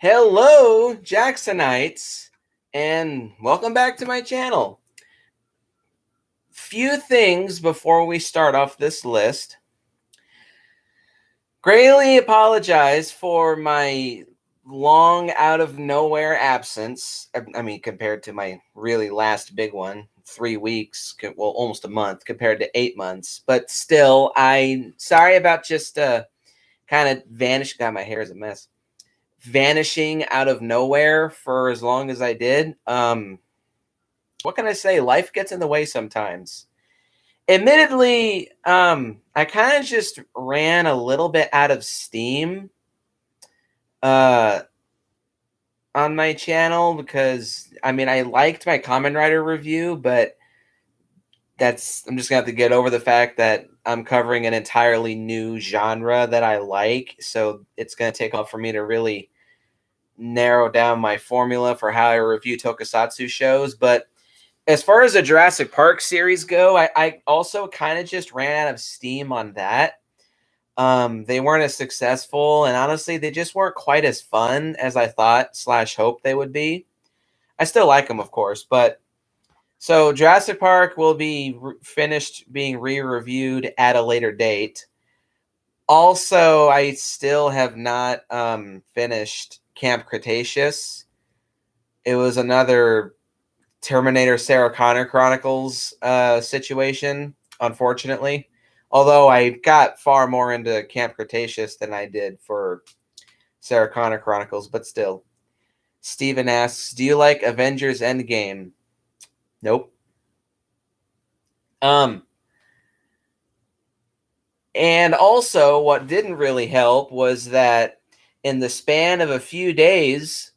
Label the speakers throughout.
Speaker 1: Hello, Jacksonites, and welcome back to my channel. Few things before we start off this list. Greatly apologize for my long out of nowhere absence. I mean, compared to my really last big one, 3 weeks, well, almost a month compared to 8 months. But still, I'm sorry about just kind of vanish. God, my hair is a mess. Vanishing out of nowhere for as long as I did. What can I say? Life gets in the way sometimes. Admittedly, I kind of just ran a little bit out of steam uh, on my channel because I mean I liked my Kamen Rider review, but I'm just gonna have to get over the fact that I'm covering an entirely new genre that I like, so it's gonna take off for me to really narrow down my formula for how I review tokusatsu shows. But as far as the Jurassic Park series go, I also kind of just ran out of steam on that. They weren't as successful, and honestly, they just weren't quite as fun as I thought / hoped they would be. I still like them, of course, but so Jurassic Park will be finished being re-reviewed at a later date. Also, I still have not finished Camp Cretaceous. It was another Terminator Sarah Connor Chronicles situation, unfortunately. Although I got far more into Camp Cretaceous than I did for Sarah Connor Chronicles, but still. Steven asks, do you like Avengers Endgame? Nope. And also, what didn't really help was that in the span of a few days,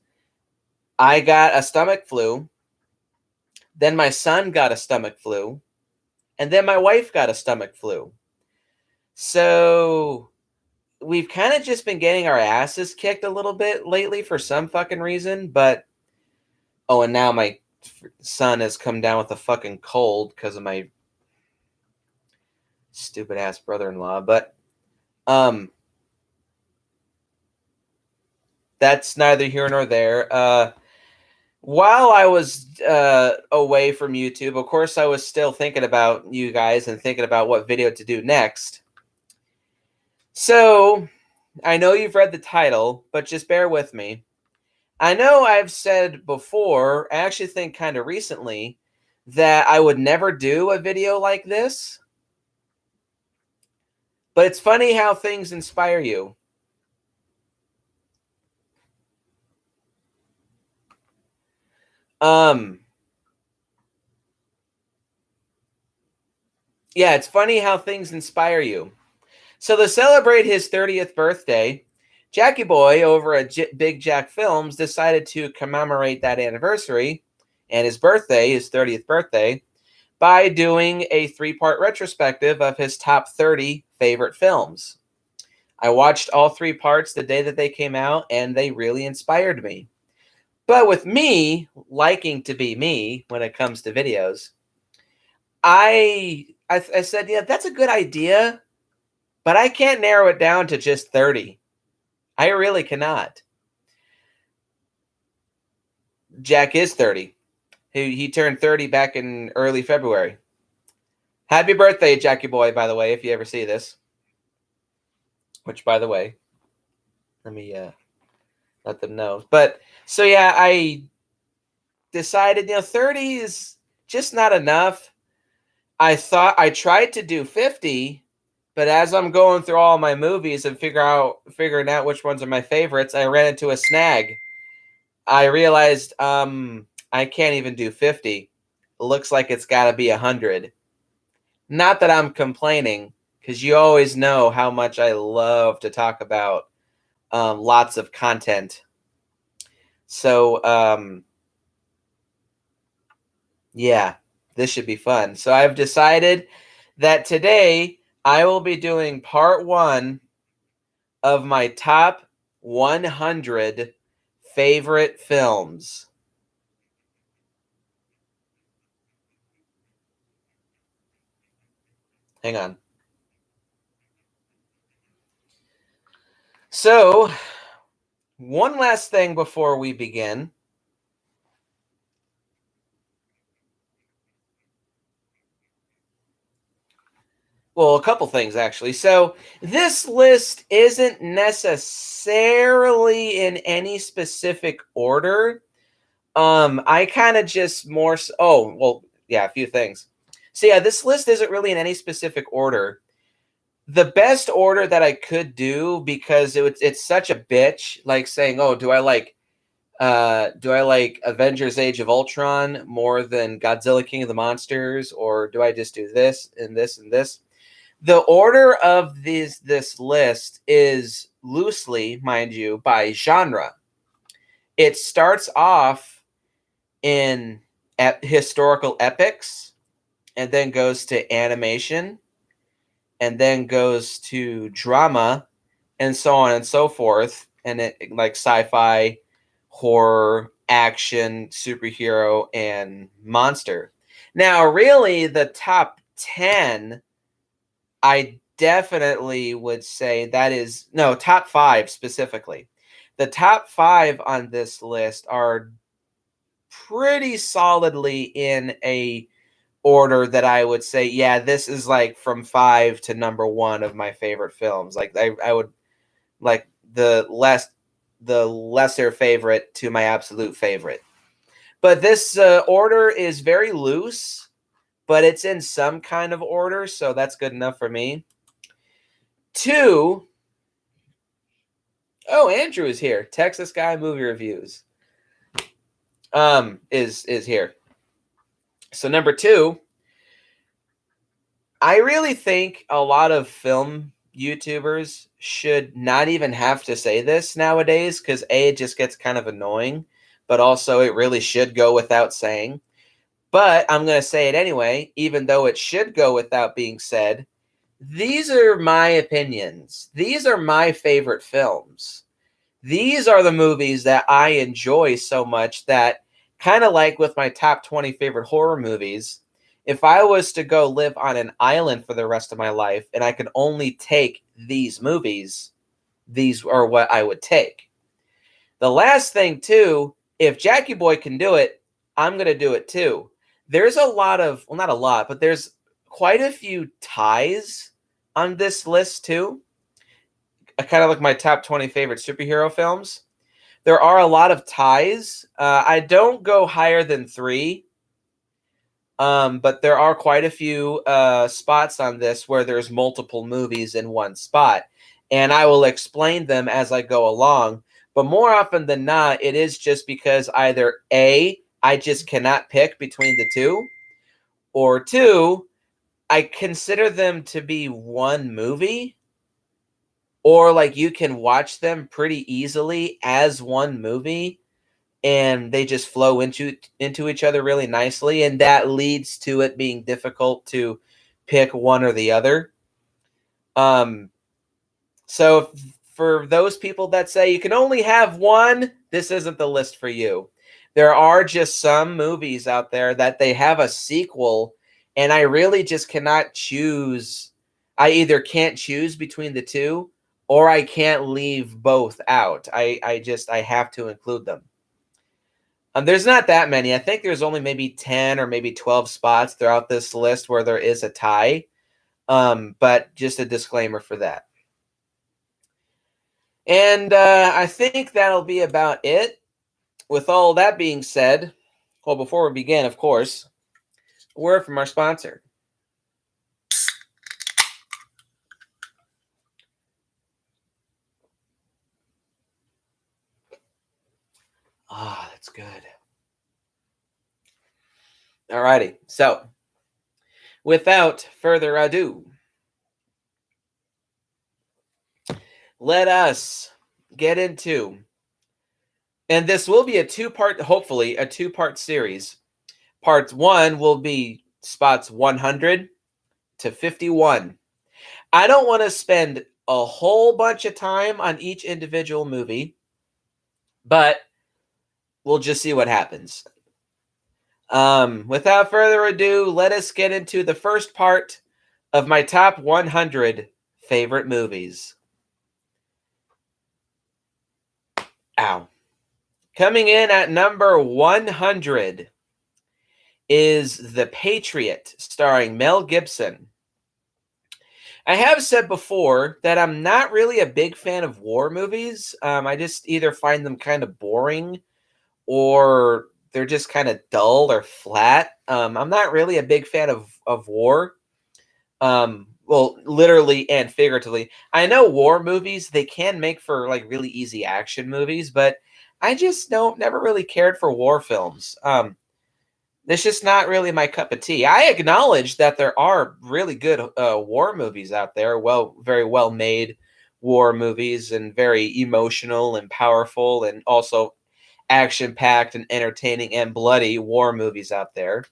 Speaker 1: I got a stomach flu. Then my son got a stomach flu. And then my wife got a stomach flu. So we've kind of just been getting our asses kicked a little bit lately for some fucking reason. But, oh, and now my son has come down with a fucking cold because of my stupid ass brother-in-law. But, that's neither here nor there. While I was away from YouTube, of course, I was still thinking about you guys and thinking about what video to do next. So, I know you've read the title, but just bear with me. I know I've said before, I actually think kind of recently, that I would never do a video like this. But it's funny how things inspire you. Yeah, it's funny how things inspire you. So to celebrate his 30th birthday, Jackie Boy over at Big Jack Films decided to commemorate that anniversary and his birthday, his 30th birthday, by doing a 3-part retrospective of his top 30 favorite films. I watched all 3 parts the day that they came out, and they really inspired me. But with me liking to be me when it comes to videos, I said, yeah, that's a good idea, but I can't narrow it down to just 30. I really cannot. Jack is 30. He turned 30 back in early February. Happy birthday, Jackie Boy, by the way, if you ever see this. Which, by the way, let me let them know. But, so yeah, I decided, 30 is just not enough. I tried to do 50, but as I'm going through all my movies and figuring out which ones are my favorites, I ran into a snag. I realized I can't even do 50. It looks like it's got to be 100. Not that I'm complaining, because you always know how much I love to talk about lots of content. So, yeah, this should be fun. So I've decided that today I will be doing part 1 of my top 100 favorite films. Hang on. So, one last thing before we begin. Well, a couple things actually. So this list isn't necessarily in any specific order. I kind of just more. Oh, well, yeah, a few things. So yeah, this list isn't really in any specific order. The best order that I could do, because it's such a bitch, like saying, "Oh, do I like Avengers Age of Ultron more than Godzilla King of the Monsters, or do I just do this and this and this?" The order of this list is loosely, mind you, by genre. It starts off in historical epics, and then goes to animation, and then goes to drama, and so on and so forth. And it like sci-fi, horror, action, superhero, and monster. Now, really, the top 10, I definitely would say that is no, top 5 specifically. The top 5 on this list are pretty solidly in a order that I would say, yeah, this is like from 5 to number 1 of my favorite films. Like I would like the lesser favorite to my absolute favorite. But this order is very loose, but it's in some kind of order, so that's good enough for me. 2. Oh, Andrew is here. Texas Guy Movie Reviews. Is here. So number 2, I really think a lot of film YouTubers should not even have to say this nowadays, because A, it just gets kind of annoying, but also it really should go without saying. But I'm going to say it anyway, even though it should go without being said. These are my opinions. These are my favorite films. These are the movies that I enjoy so much that, kind of like with my top 20 favorite horror movies, if I was to go live on an island for the rest of my life and I could only take these movies, these are what I would take. The last thing, too, if Jackie Boy can do it, I'm going to do it too. There's a lot of, well, not a lot, but there's quite a few ties on this list, too. Kind of like my top 20 favorite superhero films. There are a lot of ties. I don't go higher than 3, but there are quite a few spots on this where there's multiple movies in one spot. And I will explain them as I go along. But more often than not, it is just because either A, I just cannot pick between the two, or 2, I consider them to be one movie, or like you can watch them pretty easily as one movie, and they just flow into each other really nicely, and that leads to it being difficult to pick one or the other. So for those people that say you can only have one, this isn't the list for you. There are just some movies out there that they have a sequel, and I really just cannot choose. I either can't choose between the two, or I can't leave both out. I have to include them. There's not that many. I think there's only maybe 10 or maybe 12 spots throughout this list where there is a tie. But just a disclaimer for that. And I think that'll be about it. With all that being said, well, before we begin, of course, a word from our sponsor. Ah, that's good. Alrighty, so without further ado, let us get into, and this will be a two-part, hopefully a two-part series. Part 1 will be spots 100 to 51. I don't want to spend a whole bunch of time on each individual movie, but we'll just see what happens. Without further ado, let us get into the first part of my top 100 favorite movies. Ow. Coming in at number 100 is The Patriot, starring Mel Gibson. I have said before that I'm not really a big fan of war movies. I just either find them kind of boring or they're just kind of dull or flat. I'm not really a big fan of war. Well, literally and figuratively. I know war movies, they can make for like really easy action movies, but I just don't never really cared for war films. It's just not really my cup of tea. I acknowledge that there are really good war movies out there, very well made war movies, and very emotional and powerful, and also action packed and entertaining and bloody war movies out there.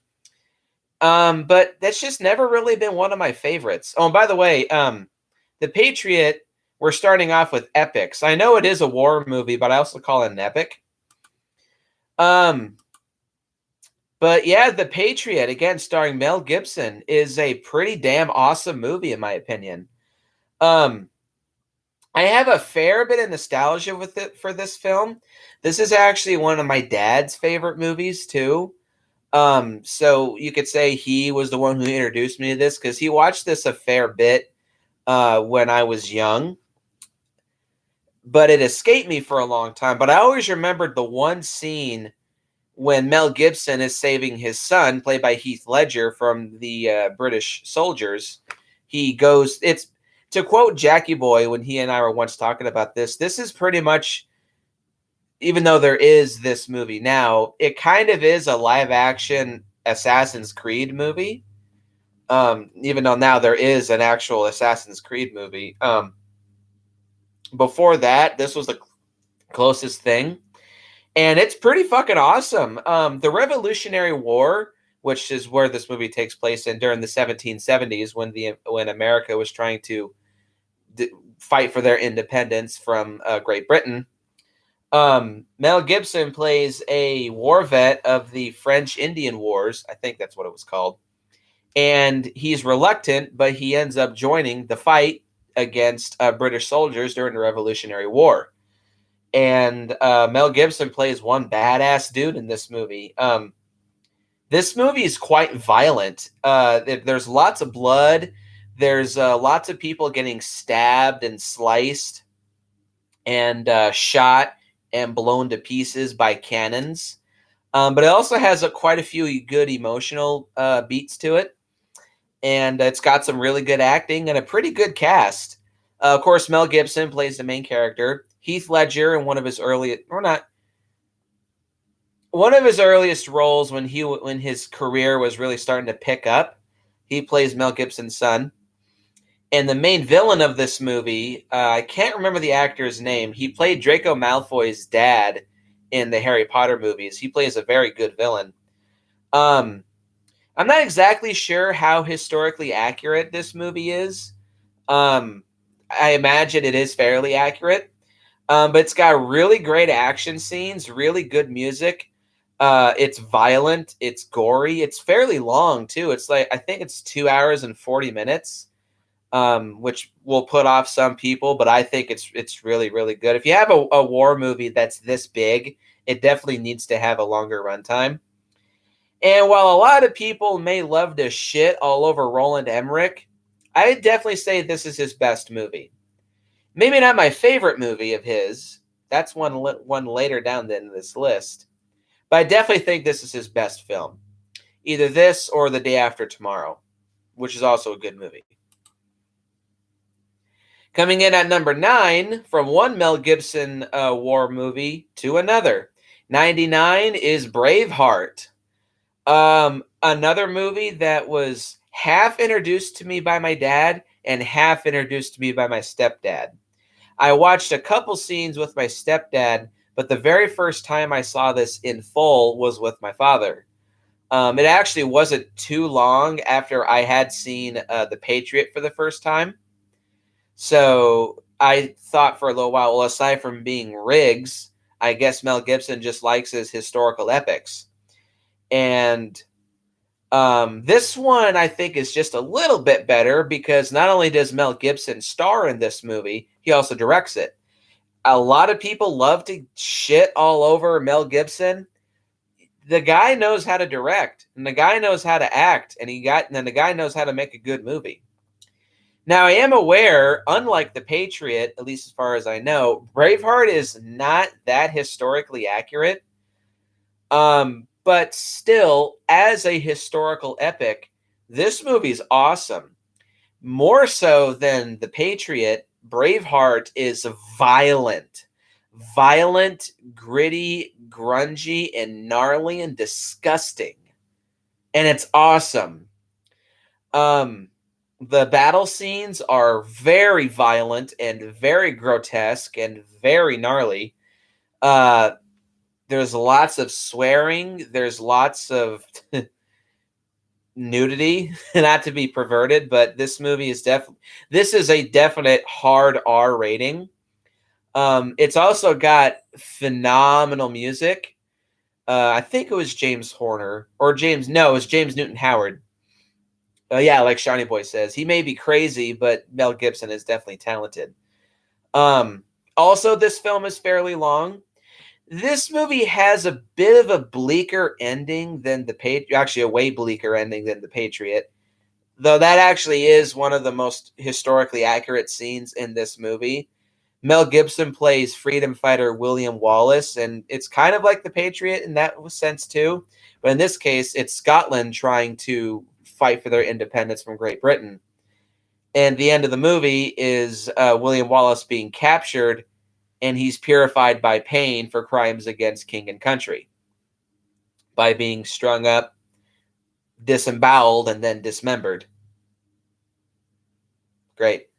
Speaker 1: But that's just never really been one of my favorites. Oh, and by the way, The Patriot, we're starting off with epics. I know it is a war movie, but I also call it an epic. Um, but yeah, The Patriot, again, starring Mel Gibson, is a pretty damn awesome movie, in my opinion. Um, I have a fair bit of nostalgia with it for this film. This is actually one of my dad's favorite movies, too. So you could say he was the one who introduced me to this because he watched this a fair bit when I was young, but it escaped me for a long time. But I always remembered the one scene when Mel Gibson is saving his son, played by Heath Ledger, from the British soldiers. He goes, it's to quote Jackie Boy when he and I were once talking about this. This is pretty much, even though there is this movie now, it kind of is a live action Assassin's Creed movie. Even though now there is an actual Assassin's Creed movie. Before that, this was the closest thing. And it's pretty fucking awesome. The Revolutionary War, which is where this movie takes place in during the 1770s when America was trying to fight for their independence from Great Britain. Mel Gibson plays a war vet of the French Indian Wars. I think that's what it was called. And he's reluctant, but he ends up joining the fight against British soldiers during the Revolutionary War. And Mel Gibson plays one badass dude in this movie. This movie is quite violent. There's lots of blood. There's lots of people getting stabbed and sliced and shot and blown to pieces by cannons. But it also has quite a few good emotional beats to it. And it's got some really good acting and a pretty good cast. Of course, Mel Gibson plays the main character. Heath Ledger in one of his earliest roles when his career was really starting to pick up. He plays Mel Gibson's son. And the main villain of this movie, I can't remember the actor's name. He played Draco Malfoy's dad in the Harry Potter movies. He plays a very good villain. I'm not exactly sure how historically accurate this movie is. I imagine it is fairly accurate. But it's got really great action scenes, really good music. It's violent. It's gory. It's fairly long, too. I think it's 2 hours and 40 minutes. Which will put off some people, but I think it's really, really good. If you have a war movie that's this big, it definitely needs to have a longer runtime. And while a lot of people may love to shit all over Roland Emmerich, I definitely say this is his best movie. Maybe not my favorite movie of his. That's one later down in this list. But I definitely think this is his best film. Either this or The Day After Tomorrow, which is also a good movie. Coming in at number 9, from one Mel Gibson war movie to another. 99 is Braveheart. Another movie that was half introduced to me by my dad and half introduced to me by my stepdad. I watched a couple scenes with my stepdad, but the very first time I saw this in full was with my father. It actually wasn't too long after I had seen The Patriot for the first time. So I thought for a little while, well, aside from being rigs, I guess Mel Gibson just likes his historical epics. And this one, I think, is just a little bit better because not only does Mel Gibson star in this movie, he also directs it. A lot of people love to shit all over Mel Gibson. The guy knows how to direct, and the guy knows how to act, and then the guy knows how to make a good movie. Now, I am aware, unlike The Patriot, at least as far as I know, Braveheart is not that historically accurate. But still, as a historical epic, this movie's awesome. More so than The Patriot, Braveheart is violent. Violent, gritty, grungy, and gnarly and disgusting. And it's awesome. The battle scenes are very violent and very grotesque and very gnarly. There's lots of swearing. There's lots of nudity, not to be perverted, but this movie is this is a definite hard R rating. It's also got phenomenal music. I think it was James Horner or James. No, it was James Newton Howard. Yeah, like Shawnee Boy says, he may be crazy, but Mel Gibson is definitely talented. Also, this film is fairly long. This movie has a bit of a bleaker ending than The Patriot. Actually, a way bleaker ending than The Patriot. Though that actually is one of the most historically accurate scenes in this movie. Mel Gibson plays freedom fighter William Wallace, and it's kind of like The Patriot in that sense too. But in this case, it's Scotland trying to fight for their independence from Great Britain. And the end of the movie is William Wallace being captured, and he's purified by pain for crimes against king and country by being strung up, disemboweled, and then dismembered. Great.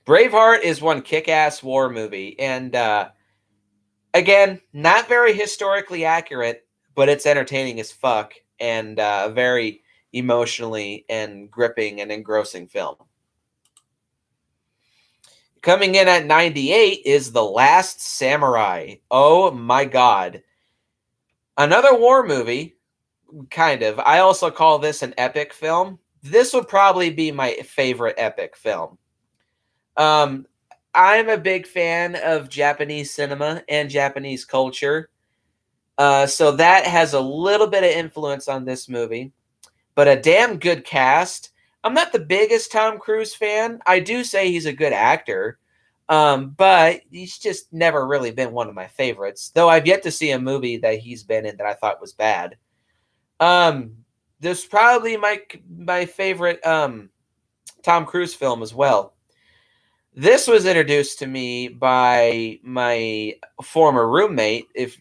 Speaker 1: Braveheart is one kick-ass war movie, and again, not very historically accurate, but it's entertaining as fuck and very emotionally and gripping and engrossing film. Coming in at 98 is The Last Samurai. Oh my god. Another war movie, kind of. I also call this an epic film. This would probably be my favorite epic film. I'm a big fan of Japanese cinema and Japanese culture. So that has a little bit of influence on this movie. But a damn good cast. I'm not the biggest Tom Cruise fan. I do say he's a good actor. But he's just never really been one of my favorites. Though I've yet to see a movie that he's been in that I thought was bad. This is probably my favorite Tom Cruise film as well. This was introduced to me by my former roommate. If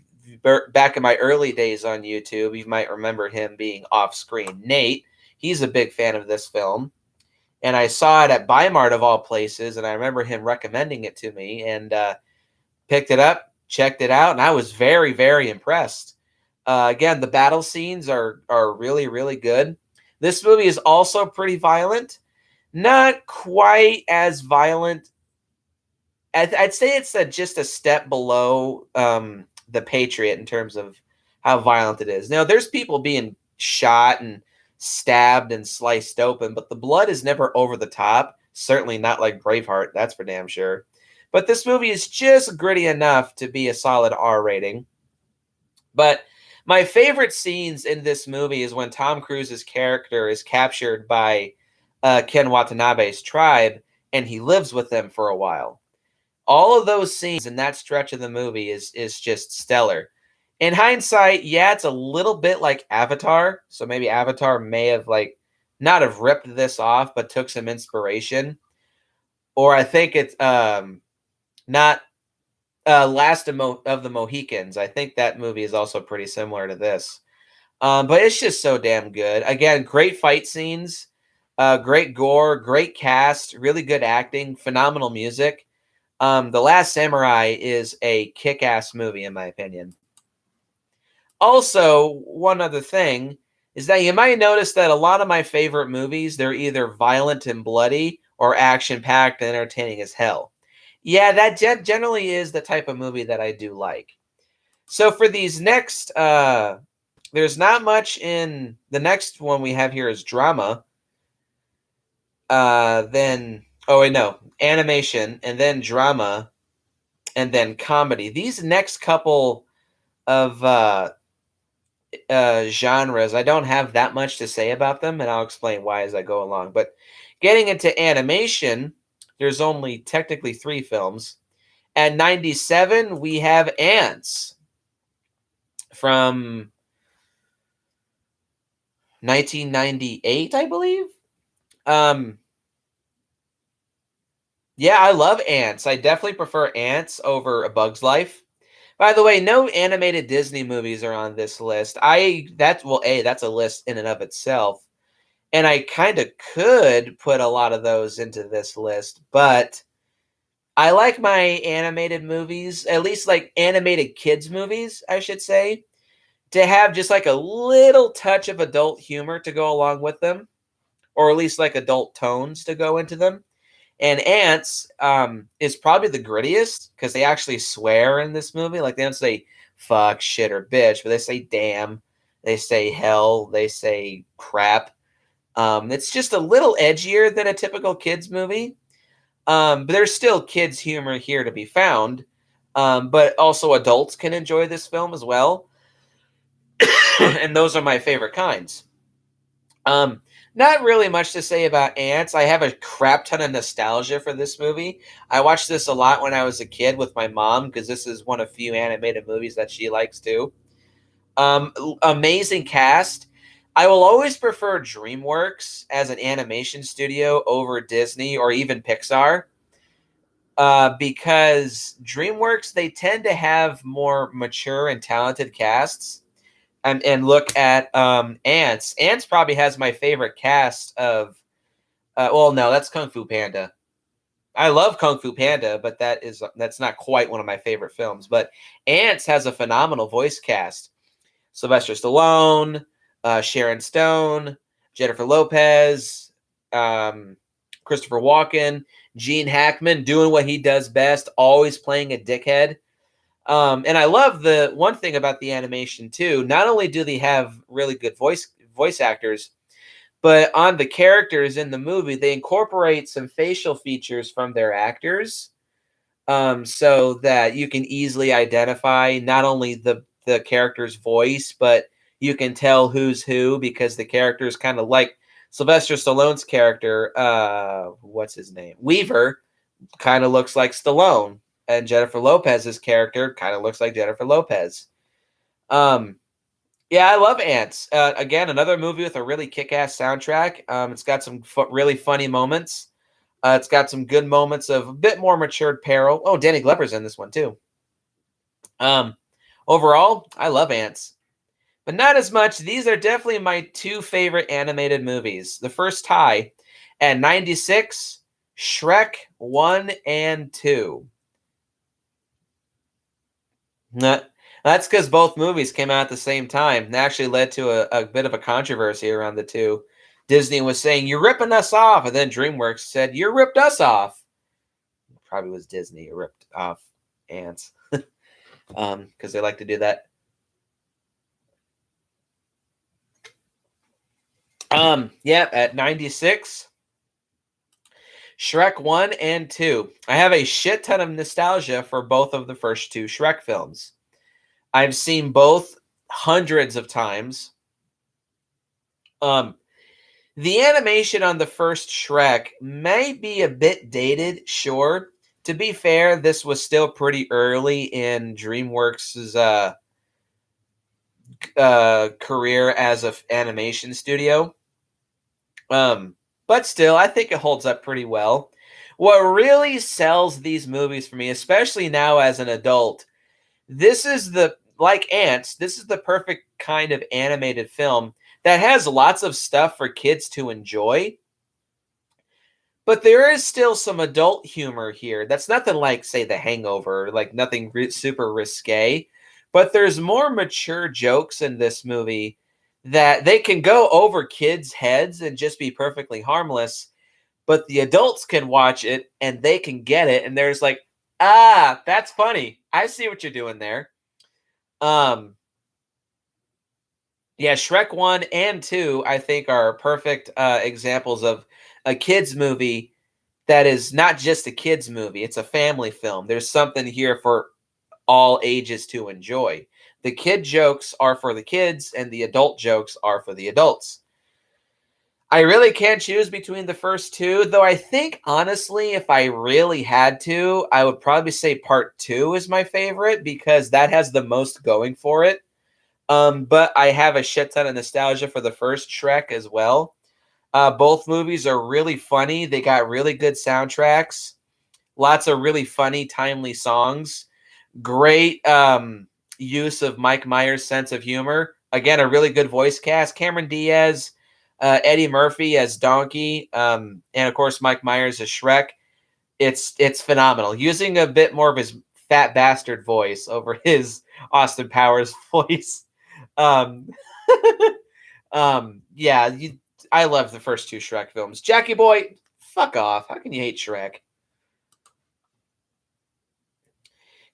Speaker 1: back in my early days on YouTube, you might remember him being off screen. Nate, he's a big fan of this film. And I saw it at Bi-Mart of all places, and I remember him recommending it to me, and picked it up, checked it out, and I was very, very impressed. Again, the battle scenes are really, really good. This movie is also pretty violent. Not quite as violent. I'd say it's just a step below The Patriot in terms of how violent it is. Now, there's people being shot and stabbed and sliced open, but the blood is never over the top. Certainly not like Braveheart, that's for damn sure. But this movie is just gritty enough to be a solid R rating. But my favorite scenes in this movie is when Tom Cruise's character is captured by Ken Watanabe's tribe, and he lives with them for a while. All of those scenes in that stretch of the movie is just stellar. In hindsight, yeah, it's a little bit like Avatar. So maybe Avatar may have not have ripped this off, but took some inspiration. Or I think it's not Last of the Mohicans. I think that movie is also pretty similar to this. But it's just so damn good. Again, great fight scenes, great gore, great cast, really good acting, phenomenal music. The Last Samurai is a kick-ass movie, in my opinion. Also, one other thing is that you might notice that a lot of my favorite movies, they're either violent and bloody or action-packed and entertaining as hell. Yeah, that generally is the type of movie that I do like. So for these next, there's not much in the next one we have here is drama. Then, oh wait, no, animation and then drama. and then comedy. These next couple of genres, I don't have that much to say about them, and I'll explain why as I go along. But getting into animation, there's only technically 3 films. At 97, we have Ants from 1998, I believe. Yeah, I love Ants. I definitely prefer Ants over A Bug's Life. By the way, no animated Disney movies are on this list. That's a list in and of itself. And I kind of could put a lot of those into this list, but I like my animated movies, at least like animated kids movies, I should say, to have just like a little touch of adult humor to go along with them, or at least like adult tones to go into them. And Ants is probably the grittiest because they actually swear in this movie. Like they don't say fuck, shit, or bitch, but they say damn, they say hell, they say crap. It's just a little edgier than a typical kids movie. But there's still kids' humor here to be found. But also adults can enjoy this film as well. And those are my favorite kinds. Not really much to say about Ants. I have a crap ton of nostalgia for this movie. I watched this a lot when I was a kid with my mom because this is one of few animated movies that she likes too. Amazing cast. I will always prefer DreamWorks as an animation studio over Disney or even Pixar. Because DreamWorks, they tend to have more mature and talented casts. And look at Ants. Ants probably has my favorite cast of. Well, no, that's Kung Fu Panda. I love Kung Fu Panda, but that's not quite one of my favorite films. But Ants has a phenomenal voice cast: Sylvester Stallone, Sharon Stone, Jennifer Lopez, Christopher Walken, Gene Hackman doing what he does best, always playing a dickhead. And I love the one thing about the animation too. Not only do they have really good voice actors, but on the characters in the movie, they incorporate some facial features from their actors, so that you can easily identify not only the character's voice, but you can tell who's who because the character is kind of like Sylvester Stallone's character. What's his name? Weaver kind of looks like Stallone, and Jennifer Lopez's character kind of looks like Jennifer Lopez. Um, yeah, I love Ants. Again, another movie with a really kick-ass soundtrack. It's got some really funny moments. It's got some good moments of a bit more matured peril. Oh, Danny Glover's in this one too. Um, Overall, I love Ants, but not as much. These are definitely my 2 favorite animated movies. The first tie at 96, Shrek 1 and 2. Nah, that's because both movies came out at the same time. It actually led to a bit of a controversy around the two. Disney was saying, "You're ripping us off," and then DreamWorks said, "You ripped us off." Probably was Disney who ripped off Ants, because they like to do that. Yeah, at 96, Shrek 1 and 2. I have a shit ton of nostalgia for both of the first 2 Shrek films. I've seen both hundreds of times. Um, the animation on the first Shrek may be a bit dated, sure. To be fair, this was still pretty early in DreamWorks' career as an animation studio. But still, I think it holds up pretty well. What really sells these movies for me, especially now as an adult, this is like Ants, this is the perfect kind of animated film that has lots of stuff for kids to enjoy. But there is still some adult humor here. That's nothing like, say, The Hangover, like nothing super risque. But there's more mature jokes in this movie that they can go over kids' heads and just be perfectly harmless. But the adults can watch it and they can get it. And there's like, that's funny. I see what you're doing there. Um, yeah, Shrek 1 and 2, I think, are perfect examples of a kids' movie that is not just a kids movie. It's a family film. There's something here for all ages to enjoy. The kid jokes are for the kids, and the adult jokes are for the adults. I really can't choose between the first two, though I think honestly, if I really had to, I would probably say part two is my favorite because that has the most going for it. But I have a shit ton of nostalgia for the first Shrek as well. Both movies are really funny. They got really good soundtracks, lots of really funny, timely songs, great use of Mike Myers' sense of humor. Again, a really good voice cast. Cameron Diaz, Eddie Murphy as Donkey, and of course Mike Myers as Shrek. It's phenomenal. Using a bit more of his fat bastard voice over his Austin Powers voice. Um, yeah, I love the first two Shrek films. Jackie Boy, fuck off. How can you hate Shrek?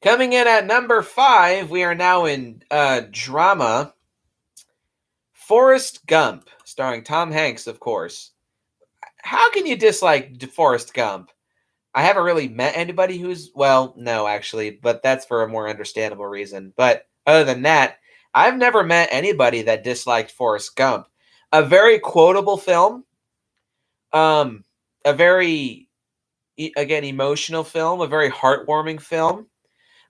Speaker 1: Coming in at number 5, we are now in drama. Forrest Gump, starring Tom Hanks, of course. How can you dislike Forrest Gump? I haven't really met anybody who's, well, no, actually, but that's for a more understandable reason. But other than that, I've never met anybody that disliked Forrest Gump. A very quotable film, um, a very, again, emotional film, a very heartwarming film.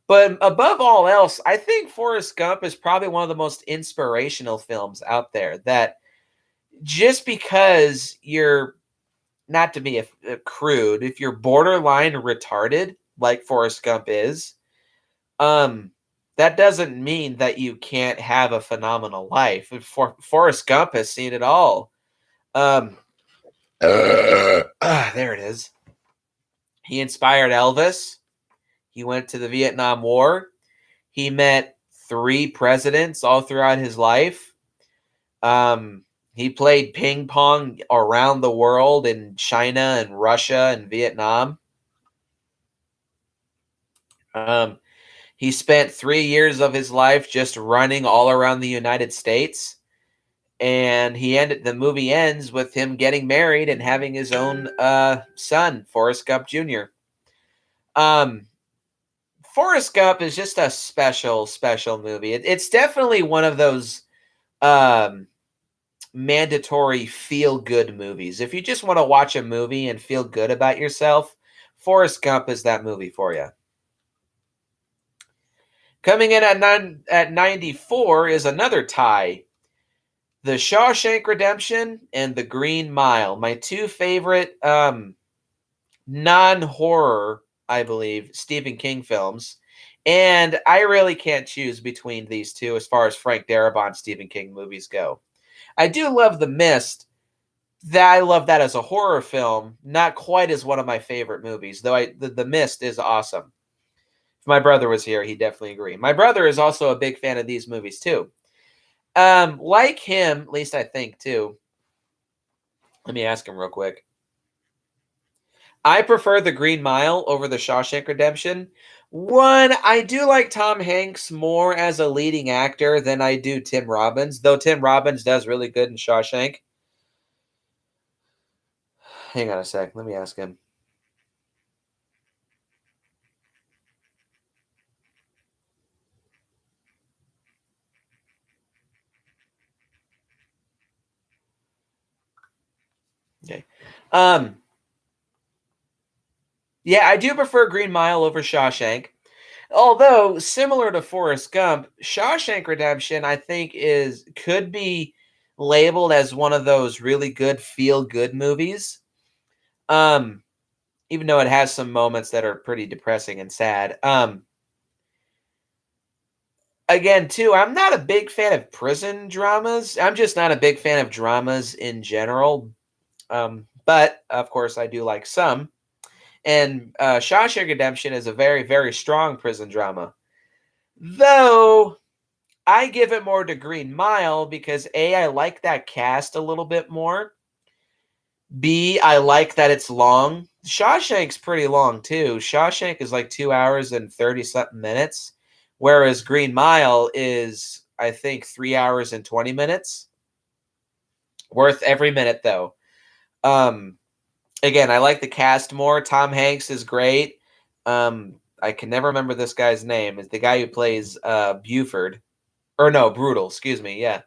Speaker 1: But above all else, I think Forrest Gump is probably one of the most inspirational films out there. That just because you're, not to be a crude, if you're borderline retarded, like Forrest Gump is, that doesn't mean that you can't have a phenomenal life. Forrest Gump has seen it all. There it is. He inspired Elvis. He went to the Vietnam War. He met 3 presidents all throughout his life. He played ping pong around the world in China and Russia and Vietnam. He spent 3 years of his life just running all around the United States. And the movie ends with him getting married and having his own son, Forrest Gump Jr. Forrest Gump is just a special, special movie. It's definitely one of those mandatory feel-good movies. If you just want to watch a movie and feel good about yourself, Forrest Gump is that movie for you. Coming in at 94 is another tie. The Shawshank Redemption and The Green Mile, my 2 favorite non-horror, I believe, Stephen King films. And I really can't choose between these two as far as Frank Darabont Stephen King movies go. I do love The Mist. I love that as a horror film, not quite as one of my favorite movies, though The Mist is awesome. If my brother was here, he'd definitely agree. My brother is also a big fan of these movies too. Like him, at least I think too. Let me ask him real quick. I prefer The Green Mile over The Shawshank Redemption. One, I do like Tom Hanks more as a leading actor than I do Tim Robbins, though Tim Robbins does really good in Shawshank. Hang on a sec. Let me ask him. Okay. Yeah, I do prefer Green Mile over Shawshank. Although similar to Forrest Gump, Shawshank Redemption I think could be labeled as one of those really good feel-good movies. Even though it has some moments that are pretty depressing and sad. Again, too, I'm not a big fan of prison dramas. I'm just not a big fan of dramas in general. But of course, I do like some. And Shawshank Redemption is a very, very strong prison drama. Though I give it more to Green Mile because A, I like that cast a little bit more. B, I like that it's long. Shawshank's pretty long too. Shawshank is like 2 hours and 30-something minutes, whereas Green Mile is, I think, 3 hours and 20 minutes. Worth every minute though. Again, I like the cast more. Tom Hanks is great. I can never remember this guy's name. It's the guy who plays Buford. Or no, Brutal, excuse me. Yeah.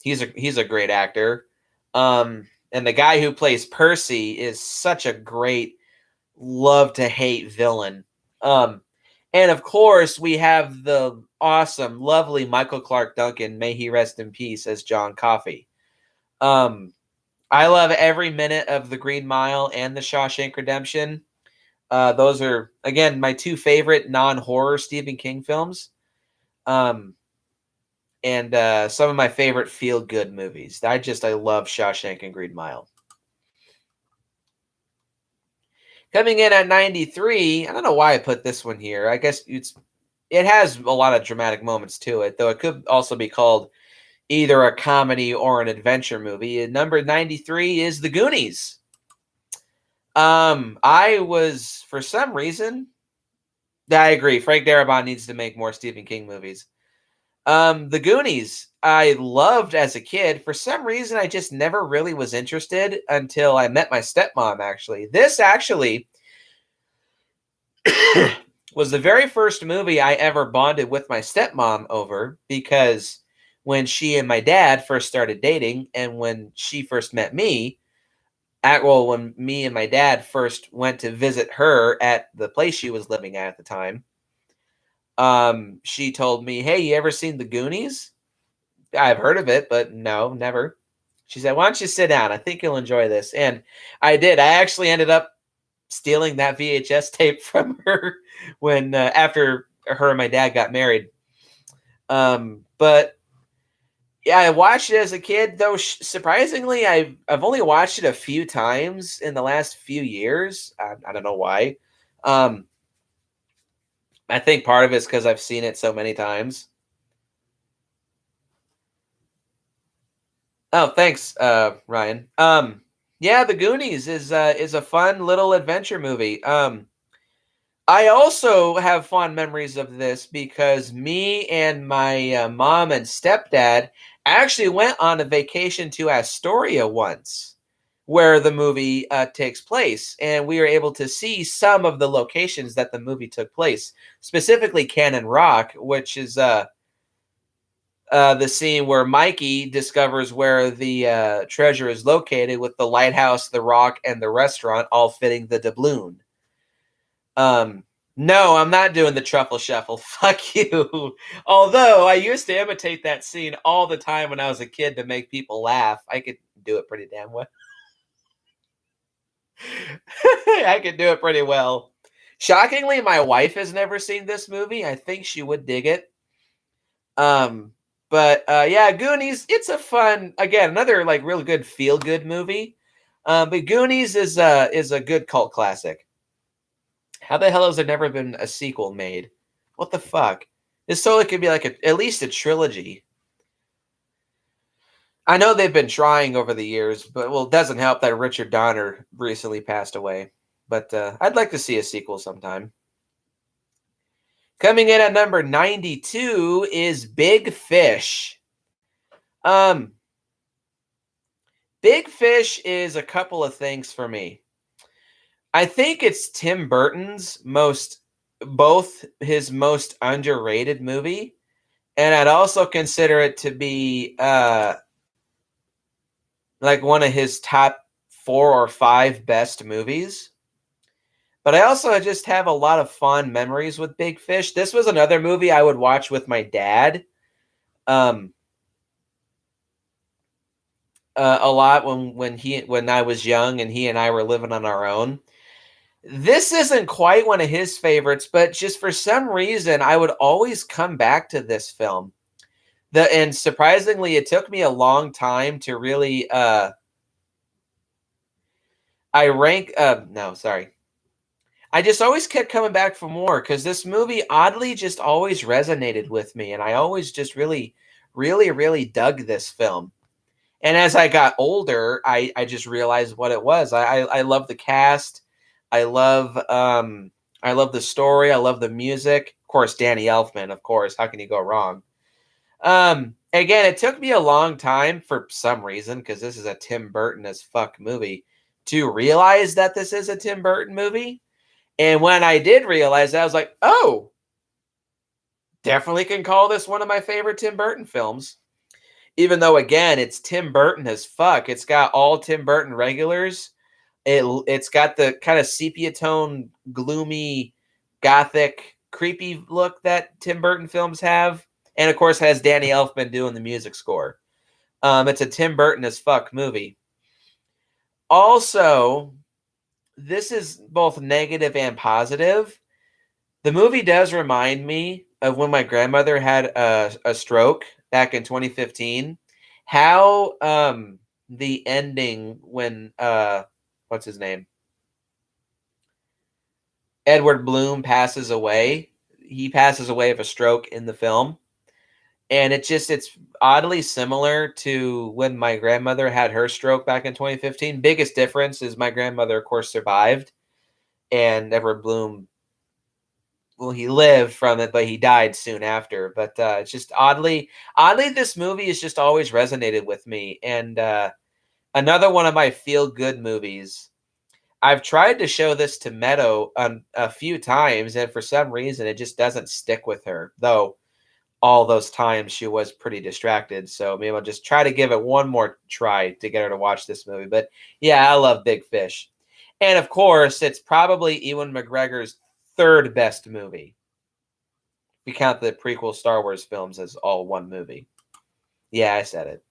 Speaker 1: He's a great actor. And the guy who plays Percy is such a great love to hate villain. Um, and of course, we have the awesome, lovely Michael Clark Duncan, may he rest in peace, as John Coffey. Um, I love every minute of The Green Mile and The Shawshank Redemption. Those are, again, my two favorite non-horror Stephen King films. Um, and some of my favorite feel-good movies. I love Shawshank and Green Mile. Coming in at 93, I don't know why I put this one here. I guess it has a lot of dramatic moments to it, though it could also be called either a comedy or an adventure movie. And number 93 is The Goonies. I was, for some reason, I agree. Frank Darabont needs to make more Stephen King movies. The Goonies, I loved as a kid. For some reason, I just never really was interested until I met my stepmom, actually. This actually was the very first movie I ever bonded with my stepmom over, because when she and my dad first started dating and when she first met me, when me and my dad first went to visit her at the place she was living at the time, she told me, "Hey, you ever seen The Goonies?" I've heard of it, but no, never. She said, "Why don't you sit down? I think you'll enjoy this." And I did. I actually ended up stealing that VHS tape from her when after her and my dad got married. But yeah, I watched it as a kid, though. Surprisingly, I've only watched it a few times in the last few years. I don't know why. Um, I think part of it's because I've seen it so many times. Oh, thanks, Ryan. Yeah, The Goonies is a fun little adventure movie. I also have fond memories of this because me and my mom and stepdad actually went on a vacation to Astoria once, where the movie takes place, and we were able to see some of the locations that the movie took place, specifically Cannon Rock, which is the scene where Mikey discovers where the treasure is located, with the lighthouse, the rock, and the restaurant all fitting the doubloon. No, I'm not doing the truffle shuffle. Fuck you. Although I used to imitate that scene all the time when I was a kid to make people laugh. I could do it pretty damn well. I could do it pretty well. Shockingly, my wife has never seen this movie. I think she would dig it. Um, but yeah, Goonies, it's a fun, again, another like real good feel good movie. But Goonies is a good cult classic. How the hell has there never been a sequel made? What the fuck? This totally could be like at least a trilogy. I know they've been trying over the years, but well, it doesn't help that Richard Donner recently passed away. But I'd like to see a sequel sometime. Coming in at number 92 is Big Fish. Um, Big Fish is a couple of things for me. I think it's Tim Burton's both his most underrated movie, and I'd also consider it to be like one of his top 4 or 5 best movies. But I also just have a lot of fond memories with Big Fish. This was another movie I would watch with my dad um, a lot when I was young and he and I were living on our own. This isn't quite one of his favorites, but just for some reason, I would always come back to this film. And surprisingly, it took me a long time to really I rank no, sorry. I just always kept coming back for more because this movie oddly just always resonated with me, and I always just really, really, really dug this film. And as I got older, I just realized what it was. I love the cast. I love I love the story. I love the music. Of course, Danny Elfman. Of course, how can you go wrong? Again, it took me a long time for some reason, because this is a Tim Burton as fuck movie, to realize that this is a Tim Burton movie. And when I did realize that, I was like, oh, definitely can call this one of my favorite Tim Burton films. Even though, again, it's Tim Burton as fuck. It's got all Tim Burton regulars. It's got the kind of sepia tone, gloomy, gothic, creepy look that Tim Burton films have. And of course has Danny Elfman doing the music score. It's a Tim Burton as fuck movie. Also, this is both negative and positive. The movie does remind me of when my grandmother had a stroke back in 2015. How the ending when what's his name? Edward Bloom passes away. He passes away of a stroke in the film. And it's oddly similar to when my grandmother had her stroke back in 2015. Biggest difference is my grandmother, of course, survived, and Edward Bloom, well, he lived from it, but he died soon after. But it's just oddly, this movie has just always resonated with me. And another one of my feel-good movies. I've tried to show this to Meadow a few times, and for some reason, it just doesn't stick with her. Though all those times she was pretty distracted. So maybe I'll just try to give it one more try to get her to watch this movie. But yeah, I love Big Fish. And of course, it's probably Ewan McGregor's third best movie. If you count the prequel Star Wars films as all one movie. Yeah, I said it.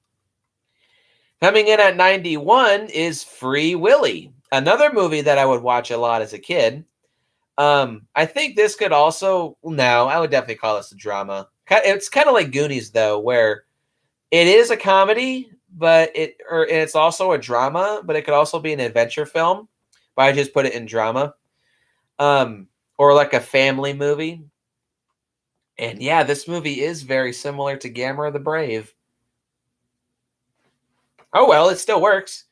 Speaker 1: Coming in at 91 is Free Willy, another movie that I would watch a lot as a kid. I think this could also, no, I would definitely call this a drama. It's kind of like Goonies, though, where it is a comedy, but it's also a drama, but it could also be an adventure film. But I just put it in drama, or like a family movie. And yeah, this movie is very similar to Gamera the Brave. Oh well, it still works.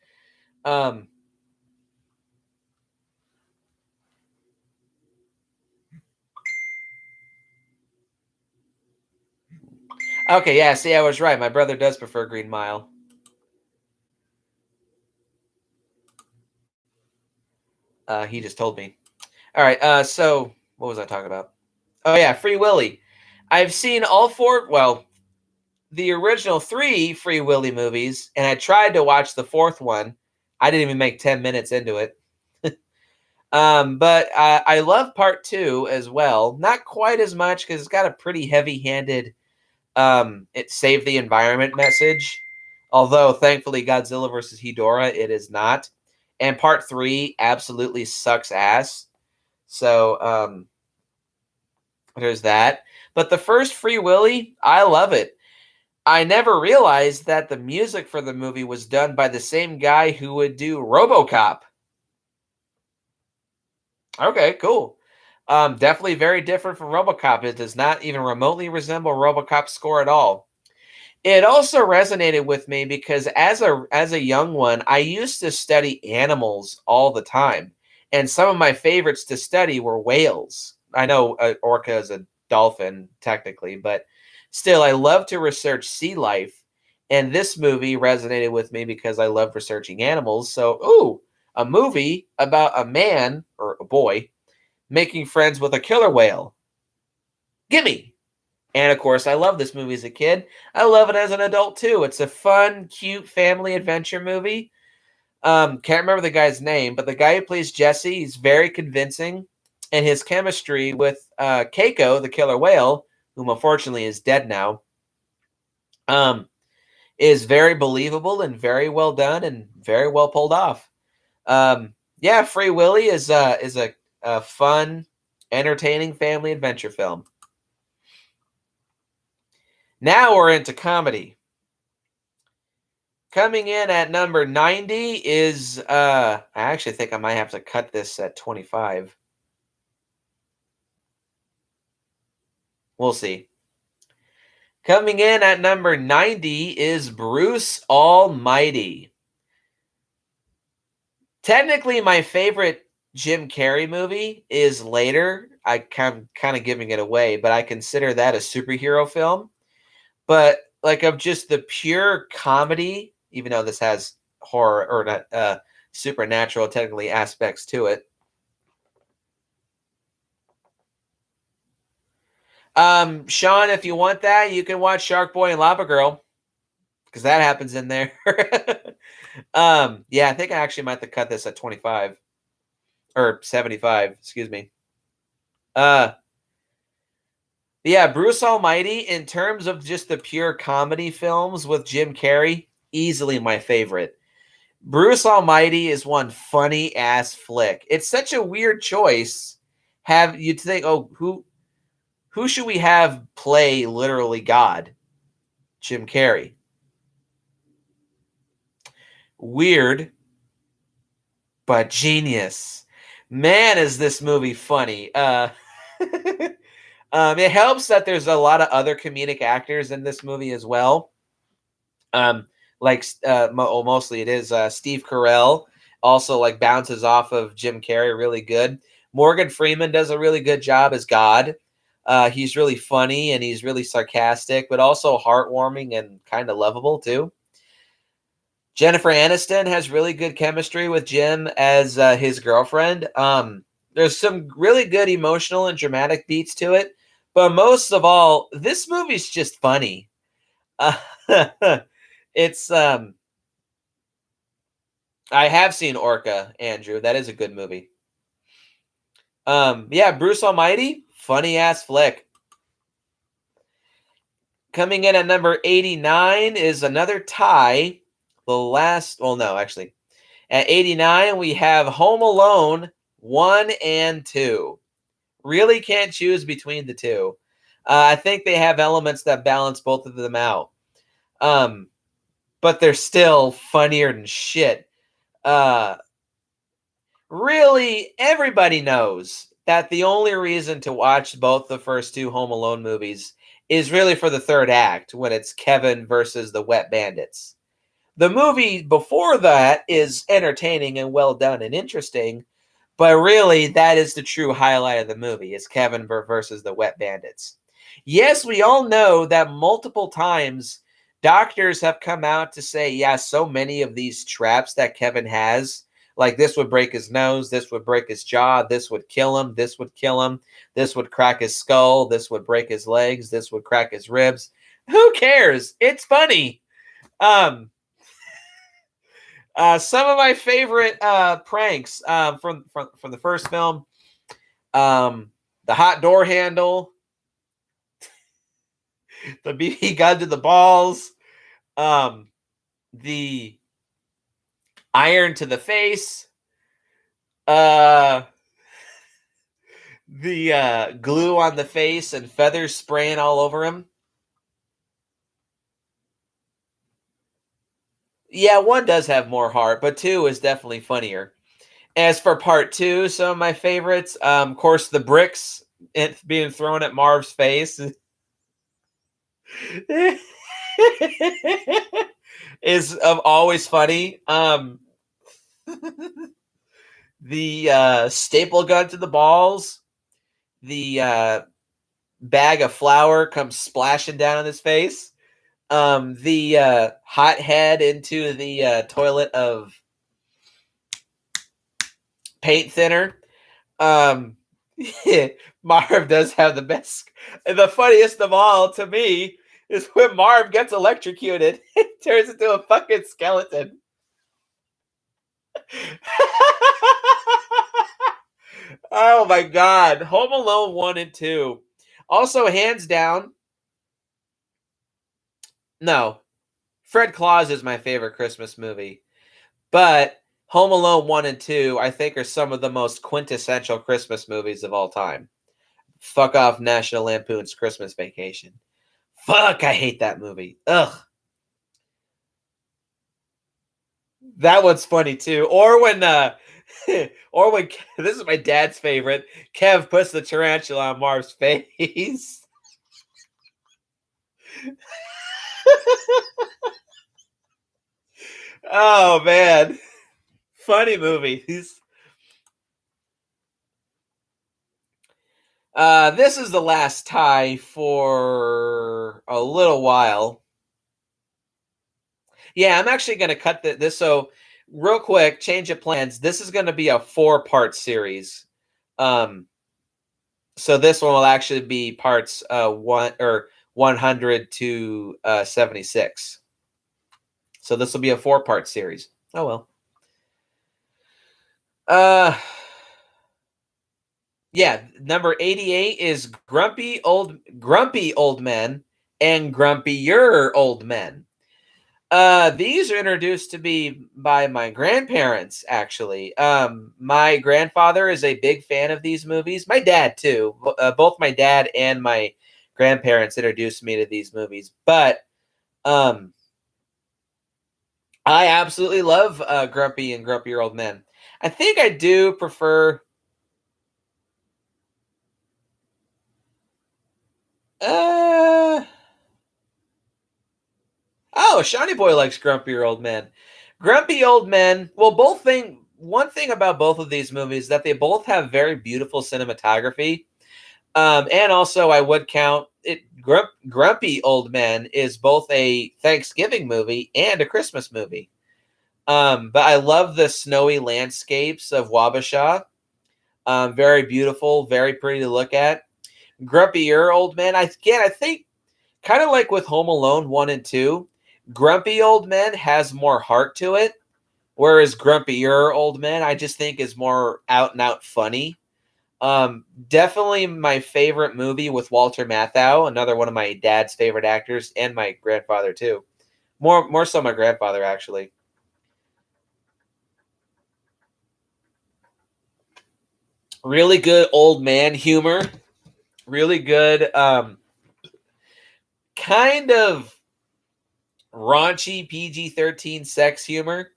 Speaker 1: Um, okay, yeah. See, I was right. My brother does prefer Green Mile. He just told me. All right. So what was I talking about? Oh yeah, Free Willy. I've seen all four. Well, the original three Free Willy movies, and I tried to watch the fourth one. I didn't even make 10 minutes into it. But I love part two as well. Not quite as much because it's got a pretty heavy-handed it saved the environment message. Although thankfully Godzilla versus Hedorah, it is not. And part three absolutely sucks ass. So there's that. But the first Free Willy, I love it. I never realized that the music for the movie was done by the same guy who would do RoboCop. Okay, cool. Definitely very different from RoboCop. It does not even remotely resemble RoboCop's score at all. It also resonated with me because as a young one, I used to study animals all the time, and some of my favorites to study were whales. I know orca is a dolphin technically, but still, I love to research sea life. And this movie resonated with me because I love researching animals. So, ooh, a movie about a man or a boy making friends with a killer whale. Gimme! And of course, I love this movie as a kid. I love it as an adult too. It's a fun, cute family adventure movie. Can't remember the guy's name, but the guy who plays Jesse, he's very convincing, and his chemistry with Keiko, the killer whale, whom unfortunately is dead now, is very believable and very well done and very well pulled off. Yeah, Free Willy is a fun, entertaining family adventure film. Now we're into comedy. Coming in at number 90 is I actually think I might have to cut this at 25. We'll see. Coming in at number 90 is Bruce Almighty. Technically, my favorite Jim Carrey movie is later. I'm kind of giving it away, but I consider that a superhero film. But like of just the pure comedy, even though this has horror or not supernatural, technically, aspects to it. Sean, if you want that, you can watch Shark Boy and Lava Girl, because that happens in there. Yeah, I think I actually might have to cut this at 25 or 75, excuse me. Yeah, Bruce Almighty, in terms of just the pure comedy films with Jim Carrey, easily my favorite. Bruce Almighty is one funny ass flick. It's such a weird choice. Have you think, oh, who should we have play literally God? Jim Carrey. Weird, but genius. Man, is this movie funny. It helps that there's a lot of other comedic actors in this movie as well. Mostly it is Steve Carell. Also, like bounces off of Jim Carrey really good. Morgan Freeman does a really good job as God. He's really funny and he's really sarcastic, but also heartwarming and kind of lovable too. Jennifer Aniston has really good chemistry with Jim as his girlfriend. There's some really good emotional and dramatic beats to it, but most of all, this movie's just funny. It's I have seen Orca, Andrew. That is a good movie. Yeah, Bruce Almighty, funny ass flick. Coming in at number 89 is another tie. Actually. At 89, we have Home Alone 1 and 2. Really can't choose between the two. I think they have elements that balance both of them out. But they're still funnier than shit. Really, everybody knows that the only reason to watch both the first two Home Alone movies is really for the third act when it's Kevin versus the Wet Bandits. The movie before that is entertaining and well done and interesting, but really that is the true highlight of the movie is Kevin versus the Wet Bandits. Yes, we all know that multiple times doctors have come out to say, yeah, so many of these traps that Kevin has, like this would break his nose, this would break his jaw, this would kill him, this would kill him, this would crack his skull, this would break his legs, this would crack his ribs. Who cares? It's funny. Some of my favorite pranks from the first film, the hot door handle, the BB gun to the balls, the iron to the face, the glue on the face and feathers spraying all over him. Yeah, one does have more heart, but two is definitely funnier. As for part two, some of my favorites, of course, the bricks being thrown at Marv's face is always funny. The staple gun to the balls, the bag of flour comes splashing down on his face. The hot head into the toilet of paint thinner. Marv does have the best. And the funniest of all to me is when Marv gets electrocuted, it turns into a fucking skeleton. Oh my god. Home Alone 1 and 2. Also, hands down. No. Fred Claus is my favorite Christmas movie. But Home Alone 1 and 2, I think, are some of the most quintessential Christmas movies of all time. Fuck off National Lampoon's Christmas Vacation. Fuck, I hate that movie. Ugh. That one's funny too. Or when this is my dad's favorite, Kev puts the tarantula on Marv's face. Oh man. Funny movies. This is the last tie for a little while. Yeah, I'm actually going to cut this. So real quick, change of plans. This is going to be a 4-part series. So this one will actually be parts 100 to 76. So this will be a 4-part series. Oh well. Yeah, number 88 is grumpy old men and grumpier old men. These are introduced to me by my grandparents, actually. My grandfather is a big fan of these movies. My dad, too. Both my dad and my grandparents introduced me to these movies. But I absolutely love Grumpy and Grumpier Old Men. I think I do prefer... Oh, Shawnee Boy likes Grumpier Old Men. Grumpy Old Men. Well, one thing about both of these movies is that they both have very beautiful cinematography. And also, I would count it. Grumpy Old Men is both a Thanksgiving movie and a Christmas movie. But I love the snowy landscapes of Wabasha. Very beautiful, very pretty to look at. Grumpier Old Men. I think kind of like with Home Alone 1 and 2, Grumpy Old Men has more heart to it, whereas Grumpier Old Men I just think is more out and out funny. Definitely my favorite movie with Walter Matthau, another one of my dad's favorite actors, and my grandfather too. More so my grandfather, actually. Really good old man humor. Really good kind of raunchy PG-13 sex humor.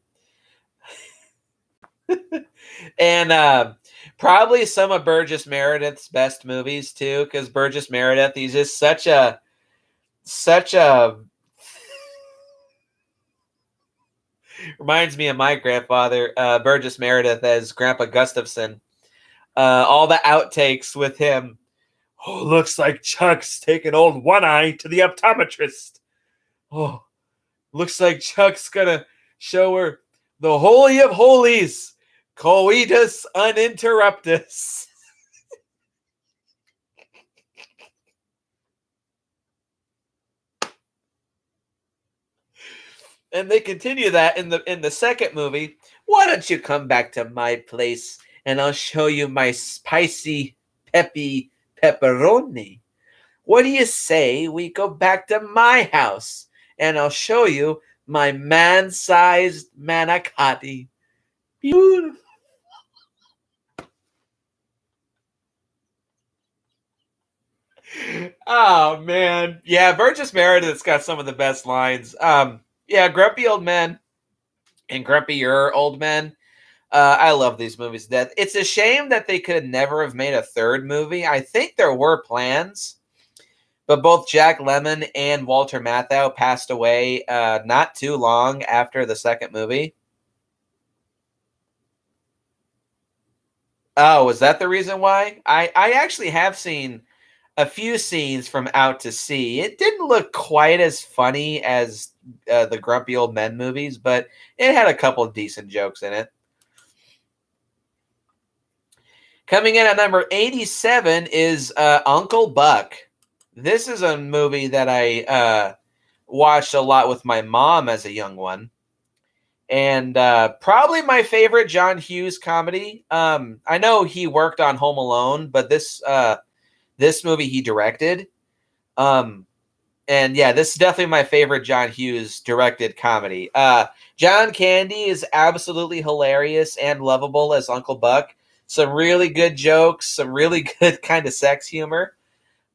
Speaker 1: And probably some of Burgess Meredith's best movies too, because Burgess Meredith, he's just such a reminds me of my grandfather, Burgess Meredith, as Grandpa Gustafson. All the outtakes with him. Oh, looks like Chuck's taking old One Eye to the optometrist. Oh, looks like Chuck's gonna show her the holy of holies, coitus uninterruptus. And they continue that in the second movie. Why don't you come back to my place and I'll show you my spicy, peppy pepperoni? What do you say we go back to my house and I'll show you my man-sized manicotti? Beautiful. Oh man, yeah, Burgess Meredith's got some of the best lines. Yeah, Grumpy Old Men and Grumpier Old Men. I love these movies. That it's a shame that they could never have made a third movie. I think there were plans, but both Jack Lemmon and Walter Matthau passed away not too long after the second movie. Oh, was that the reason why? I actually have seen a few scenes from Out to Sea. It didn't look quite as funny as the Grumpy Old Men movies, but it had a couple of decent jokes in it. Coming in at number 87 is Uncle Buck. This is a movie that I watched a lot with my mom as a young one. And probably my favorite John Hughes comedy. I know he worked on Home Alone, but this movie he directed. And yeah, this is definitely my favorite John Hughes directed comedy. John Candy is absolutely hilarious and lovable as Uncle Buck. Some really good jokes, some really good kind of sex humor.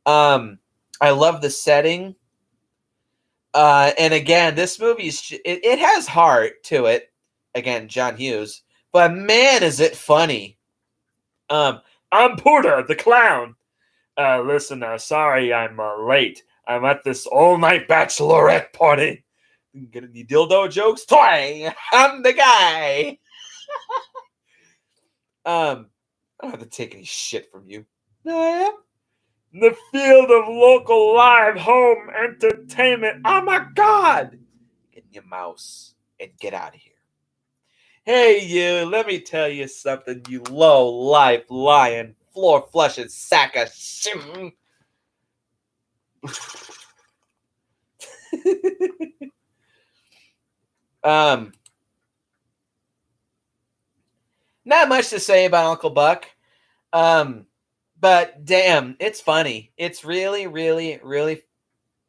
Speaker 1: I love the setting. And again, this it has heart to it. Again, John Hughes. But man, is it funny. I'm Porter, the clown. Listen, sorry I'm late. I'm at this all-night bachelorette party. Get any dildo jokes? Twang! I'm the guy. I don't have to take any shit from you. No, I am. The field of local live home entertainment. Oh my God! Get in your mouse and get out of here. Hey, you, let me tell you something, you low-life, lying, floor-flushing sack of shit. um, Not much to say about Uncle Buck. Um, but damn, it's funny. It's really, really, really.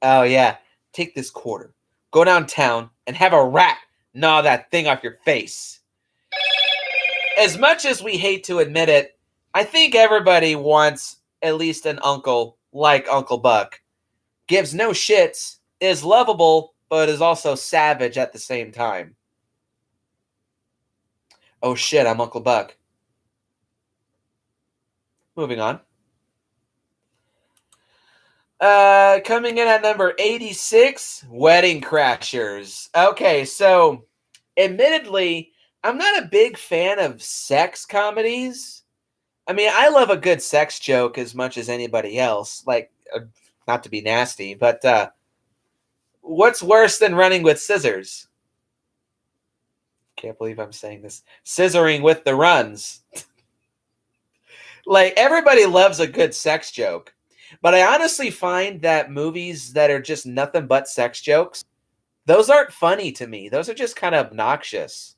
Speaker 1: Oh yeah, take this quarter, go downtown, and have a rat gnaw that thing off your face. As much as we hate to admit it, I think everybody wants at least an uncle like Uncle Buck. Gives no shits, is lovable, but is also savage at the same time. Oh shit, I'm Uncle Buck. Moving on. Coming in at number 86, Wedding Crashers. Okay, so admittedly, I'm not a big fan of sex comedies. I mean, I love a good sex joke as much as anybody else. Like, not to be nasty, but what's worse than running with scissors? Can't believe I'm saying this. Scissoring with the runs. Like, everybody loves a good sex joke. But I honestly find that movies that are just nothing but sex jokes, those aren't funny to me. Those are just kind of obnoxious.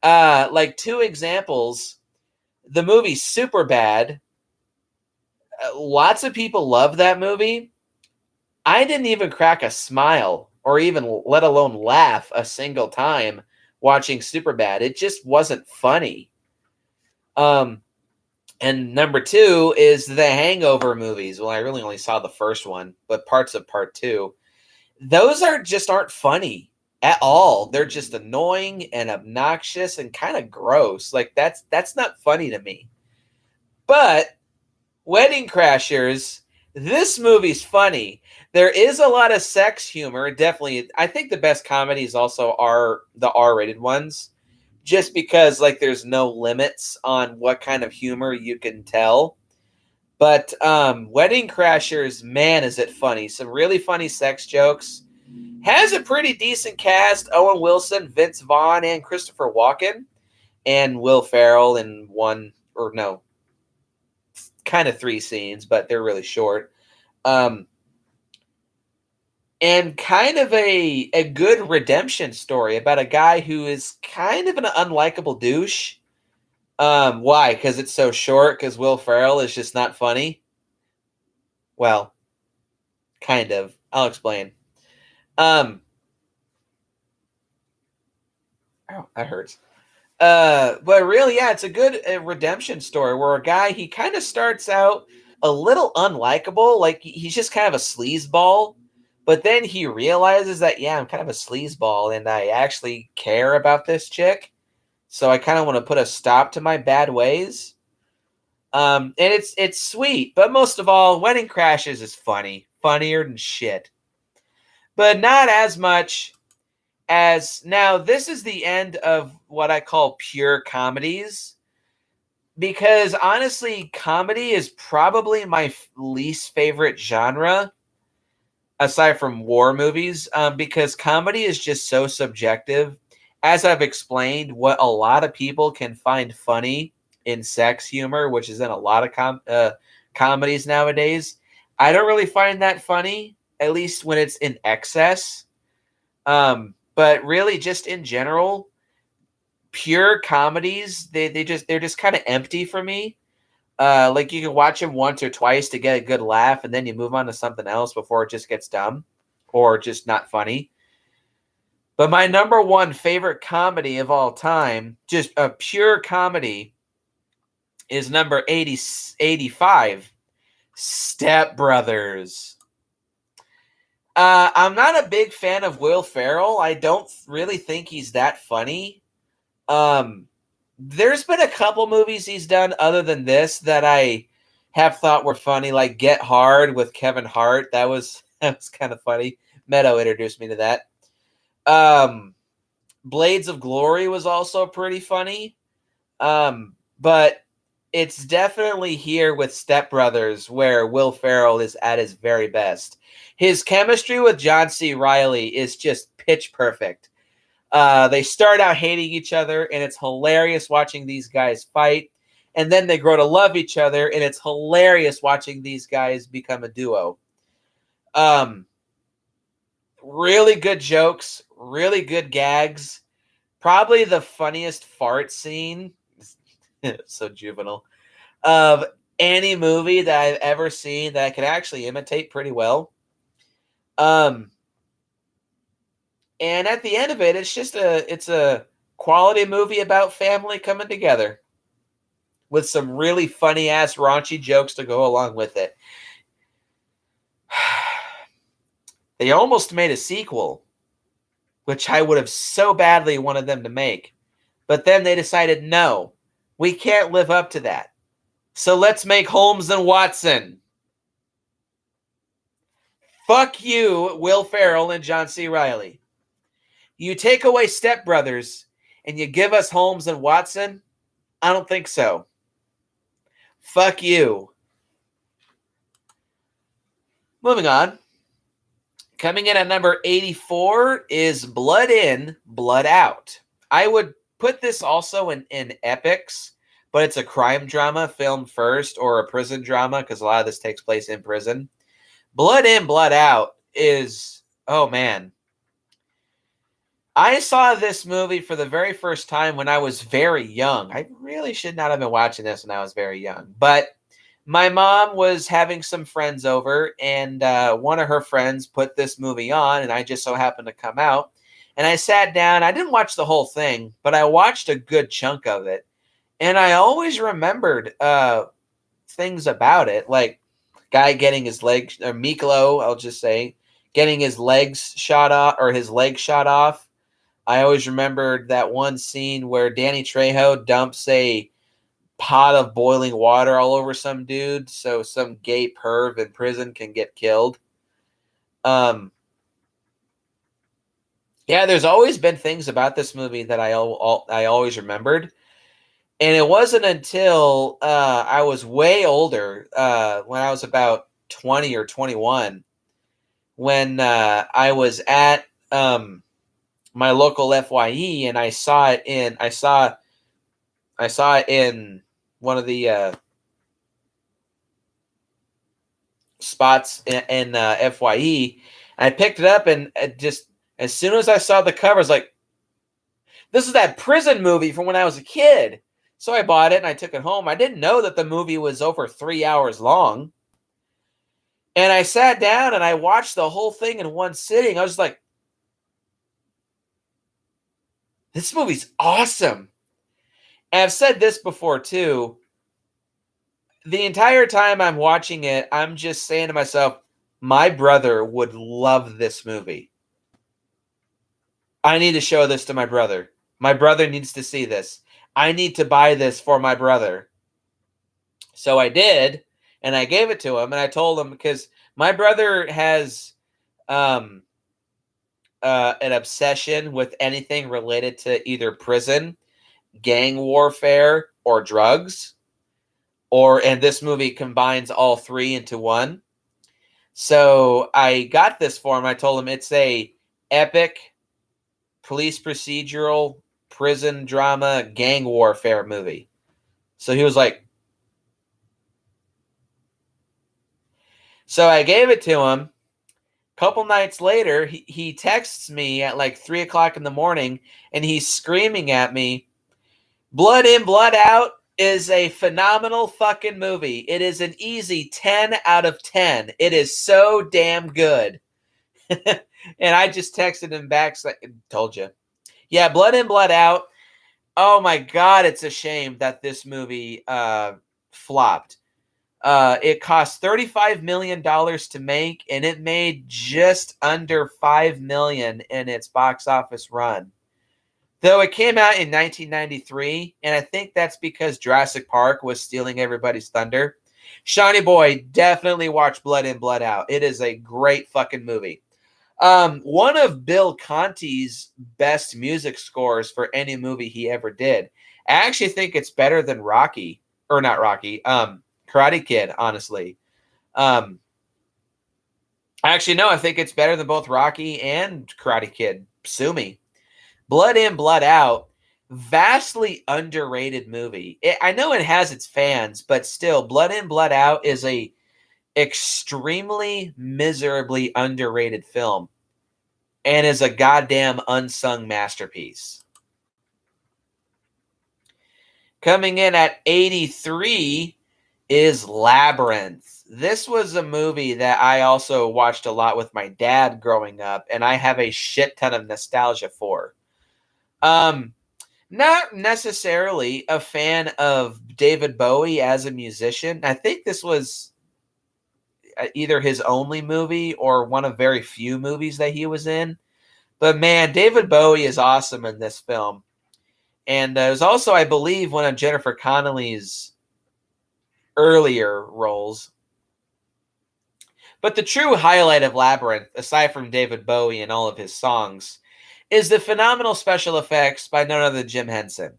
Speaker 1: Like, two examples. The movie Superbad. Lots of people love that movie. I didn't even crack a smile or even let alone laugh a single time watching Superbad. It just wasn't funny. Um, and number two is the Hangover movies. Well, I really only saw the first one, but parts of part two. Those aren't funny at all. They're just annoying and obnoxious and kind of gross. Like that's not funny to me. But Wedding Crashers, this movie's funny. There is a lot of sex humor. Definitely, I think the best comedies also are the R-rated ones, just because like there's no limits on what kind of humor you can tell. But Wedding Crashers, man, is it funny! Some really funny sex jokes. Has a pretty decent cast: Owen Wilson, Vince Vaughn, and Christopher Walken, and Will Ferrell in one or no, kind of three scenes, but they're really short. Um, and kind of a good redemption story about a guy who is kind of an unlikable douche. Why? Because it's so short. Because Will Ferrell is just not funny. Well, kind of. I'll explain. Um, oh, that hurts. But really, yeah, it's a good redemption story where a guy he kind of starts out a little unlikable, like he's just kind of a sleazeball, but then he realizes that yeah, I'm kind of a sleazeball and I actually care about this chick, so I kind of want to put a stop to my bad ways. And it's sweet, but most of all, Wedding Crashes is funny, funnier than shit, but not as much as now. This is the end of what I call pure comedies because honestly, comedy is probably my least favorite genre aside from war movies, because comedy is just so subjective. As I've explained, what a lot of people can find funny in sex humor, which is in a lot of comedies nowadays, I don't really find that funny, at least when it's in excess. But really, just in general, pure comedies, they're just kind of empty for me. Like you can watch them once or twice to get a good laugh, and then you move on to something else before it just gets dumb or just not funny. But my number one favorite comedy of all time, just a pure comedy, is number 85, Step Brothers. I'm not a big fan of Will Ferrell. I don't really think he's that funny. Um, there's been a couple movies he's done other than this that I have thought were funny, like Get Hard with Kevin Hart. That was kind of funny. Meadow introduced me to that. Um, Blades of Glory was also pretty funny. But it's definitely here with Step Brothers where Will Ferrell is at his very best. His chemistry with John C. Reilly is just pitch perfect. They start out hating each other, and it's hilarious watching these guys fight. And then they grow to love each other, and it's hilarious watching these guys become a duo. Really good jokes, really good gags. Probably the funniest fart scene, so juvenile, of any movie that I've ever seen that I could actually imitate pretty well. And at the end of it, it's a quality movie about family coming together with some really funny ass raunchy jokes to go along with it. They almost made a sequel, which I would have so badly wanted them to make. But then they decided, no, we can't live up to that. So let's make Holmes and Watson. Fuck you, Will Ferrell and John C. Reilly. You take away Step Brothers and you give us Holmes and Watson? I don't think so. Fuck you. Moving on. Coming in at number 84 is Blood In, Blood Out. I would put this also in epics, but it's a crime drama filmed first, or a prison drama, because a lot of this takes place in prison. Blood In, Blood Out is, oh man. I saw this movie for the very first time when I was very young. I really should not have been watching this when I was very young. But my mom was having some friends over, and one of her friends put this movie on, and I just so happened to come out. And I sat down. I didn't watch the whole thing, but I watched a good chunk of it. And I always remembered things about it, like guy getting his legs, or Miklo, I'll just say, getting his legs shot off, or his leg shot off. I always remembered that one scene where Danny Trejo dumps a pot of boiling water all over some dude so some gay perv in prison can get killed. Yeah, there's always been things about this movie that I always remembered. And it wasn't until I was way older, when I was about 20 or 21, when I was at my local FYE, and I saw it in one of the spots in FYE. And I picked it up, and just as soon as I saw the cover, I was like, this is that prison movie from when I was a kid. So I bought it and I took it home. I didn't know that the movie was over 3 hours long. And I sat down and I watched the whole thing in one sitting. I was like, this movie's awesome. And I've said this before too. The entire time I'm watching it, I'm just saying to myself, my brother would love this movie. I need to show this to my brother. My brother needs to see this. I need to buy this for my brother. So I did, and I gave it to him, and I told him, because my brother has an obsession with anything related to either prison, gang warfare, or drugs. And this movie combines all three into one. So I got this for him. I told him it's a epic police procedural, prison drama, gang warfare movie. So he was like, so I gave it to him. A couple nights later, he texts me at like 3 o'clock in the morning, and he's screaming at me, Blood In, Blood Out is a phenomenal fucking movie. It is an easy 10 out of 10. It is so damn good. And I just texted him back, told you. Yeah, Blood In, Blood Out. Oh my God, it's a shame that this movie flopped. It cost $35 million to make, and it made just under $5 million in its box office run. Though it came out in 1993, and I think that's because Jurassic Park was stealing everybody's thunder. Shawnee Boy, definitely watch Blood In, Blood Out. It is a great fucking movie. One of Bill Conti's best music scores for any movie he ever did. I actually think it's better than Rocky, or not Rocky, Karate Kid, honestly. Actually, no, I think it's better than both Rocky and Karate Kid. Sue me. Blood In, Blood Out, vastly underrated movie. I know it has its fans, but still, Blood In, Blood Out is a extremely miserably underrated film and is a goddamn unsung masterpiece. Coming in at 83 is Labyrinth. This was a movie that I also watched a lot with my dad growing up, and I have a shit ton of nostalgia for. Not necessarily a fan of David Bowie as a musician. I think this was either his only movie or one of very few movies that he was in. But man, David Bowie is awesome in this film. And it was also, I believe, one of Jennifer Connelly's earlier roles. But the true highlight of Labyrinth, aside from David Bowie and all of his songs, is the phenomenal special effects by none other than Jim Henson.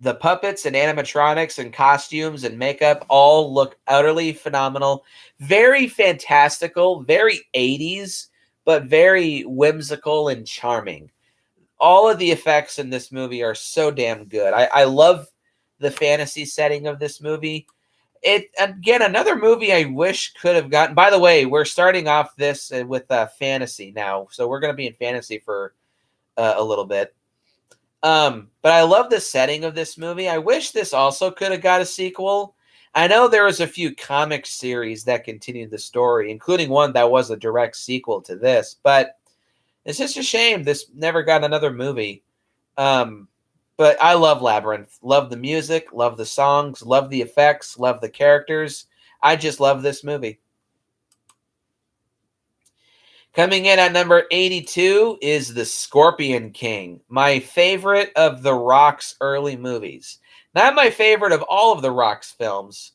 Speaker 1: The puppets and animatronics and costumes and makeup all look utterly phenomenal. Very fantastical, very 80s, but very whimsical and charming. All of the effects in this movie are so damn good. I love the fantasy setting of this movie. It, again, another movie I wish could have gotten. By the way, we're starting off this with fantasy now, so we're going to be in fantasy for a little bit. But I love the setting of this movie. I wish this also could have got a sequel. I know there was a few comic series that continued the story, including one that was a direct sequel to this, but it's just a shame this never got another movie. But I love Labyrinth. Love the music, love the songs, love the effects, love the characters. I just love this movie. Coming in at number 82 is The Scorpion King, my favorite of The Rock's early movies. Not my favorite of all of The Rock's films,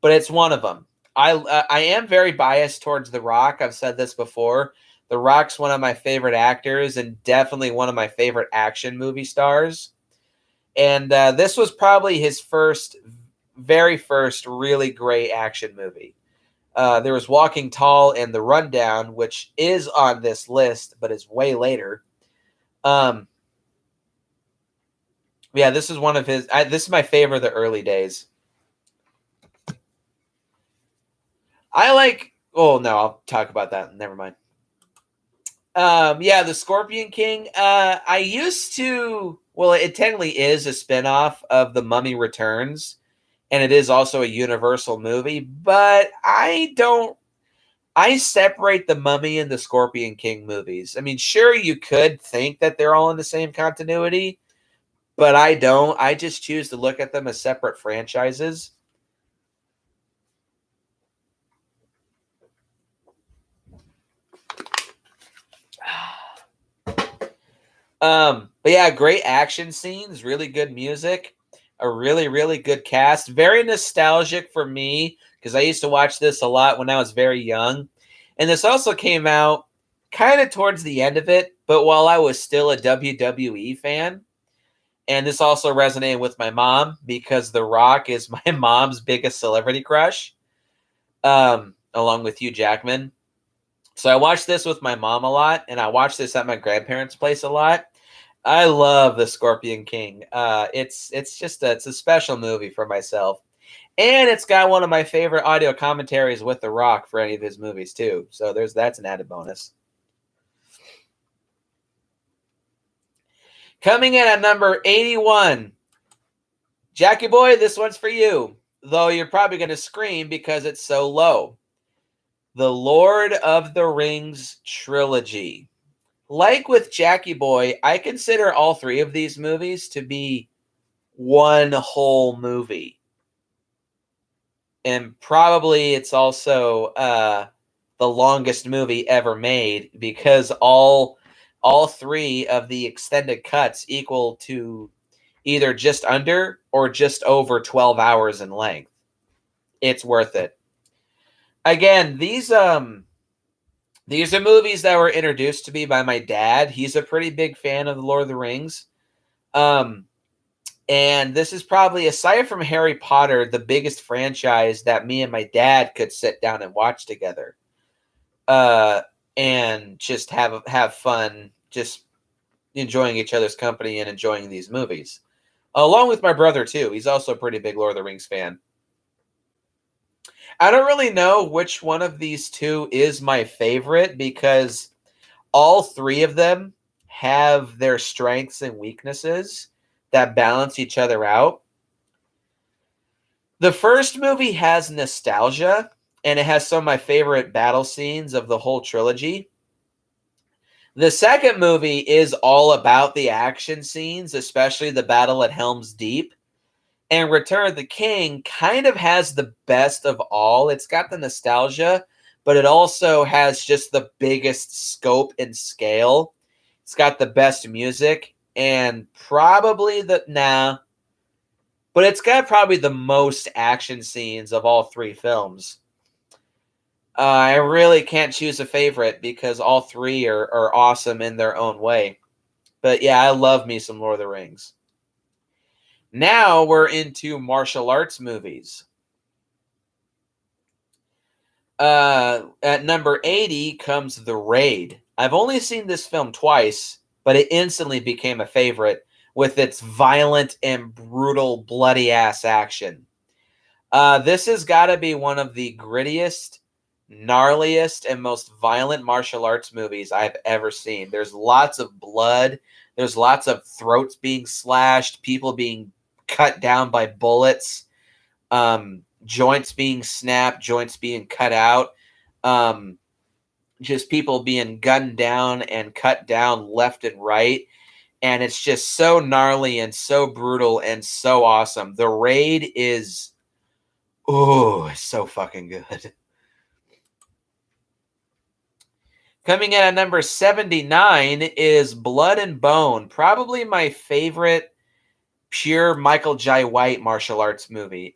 Speaker 1: but it's one of them. I am very biased towards The Rock. I've said this before. The Rock's one of my favorite actors and definitely one of my favorite action movie stars. And this was probably his very first really great action movie. There was Walking Tall and The Rundown, which is on this list, but is way later. Yeah, this is one of his. This is my favorite of the early days. I like. Oh no, I'll talk about that. Never mind. Yeah, The Scorpion King. I used to. Well, it technically is a spinoff of The Mummy Returns, and it is also a Universal movie. But I separate The Mummy and The Scorpion King movies. I mean, sure, you could think that they're all in the same continuity, but I don't. I just choose to look at them as separate franchises. But yeah, great action scenes, really good music, a really, really good cast. Very nostalgic for me because I used to watch this a lot when I was very young. And this also came out kind of towards the end of it, but while I was still a WWE fan. And this also resonated with my mom because The Rock is my mom's biggest celebrity crush, along with Hugh Jackman. So I watched this with my mom a lot, and I watched this at my grandparents' place a lot. I love The Scorpion King. It's a special movie for myself, and it's got one of my favorite audio commentaries with The Rock for any of his movies too. So that's an added bonus. Coming in at number 81, Jackie Boy, this one's for you. Though you're probably going to scream because it's so low. The Lord of the Rings trilogy. Like with Jackie Boy, I consider all three of these movies to be one whole movie. And probably it's also the longest movie ever made because all three of the extended cuts equal to either just under or just over 12 hours in length. It's worth it. Again, these are movies that were introduced to me by my dad. He's a pretty big fan of the Lord of the Rings. And this is probably, aside from Harry Potter, the biggest franchise that me and my dad could sit down and watch together. And just have fun, just enjoying each other's company and enjoying these movies. Along with my brother, too. He's also a pretty big Lord of the Rings fan. I don't really know which one of these two is my favorite because all three of them have their strengths and weaknesses that balance each other out. The first movie has nostalgia, and it has some of my favorite battle scenes of the whole trilogy. The second movie is all about the action scenes, especially the battle at Helm's Deep. And Return of the King kind of has the best of all. It's got the nostalgia, but it also has just the biggest scope and scale. It's got the best music and probably but it's got probably the most action scenes of all three films. I really can't choose a favorite because all three are awesome in their own way. But yeah, I love me some Lord of the Rings. Now we're into martial arts movies. At number 80 comes The Raid. I've only seen this film twice, but it instantly became a favorite with its violent and brutal, bloody ass action. This has got to be one of the grittiest, gnarliest, and most violent martial arts movies I've ever seen. There's lots of blood. There's lots of throats being slashed, people being cut down by bullets, joints being snapped, joints being cut out, just people being gunned down and cut down left and right. And it's just so gnarly and so brutal and so awesome. The Raid is, oh, so fucking good. Coming in at number 79 is Blood and Bone, probably my favorite pure Michael Jai White martial arts movie.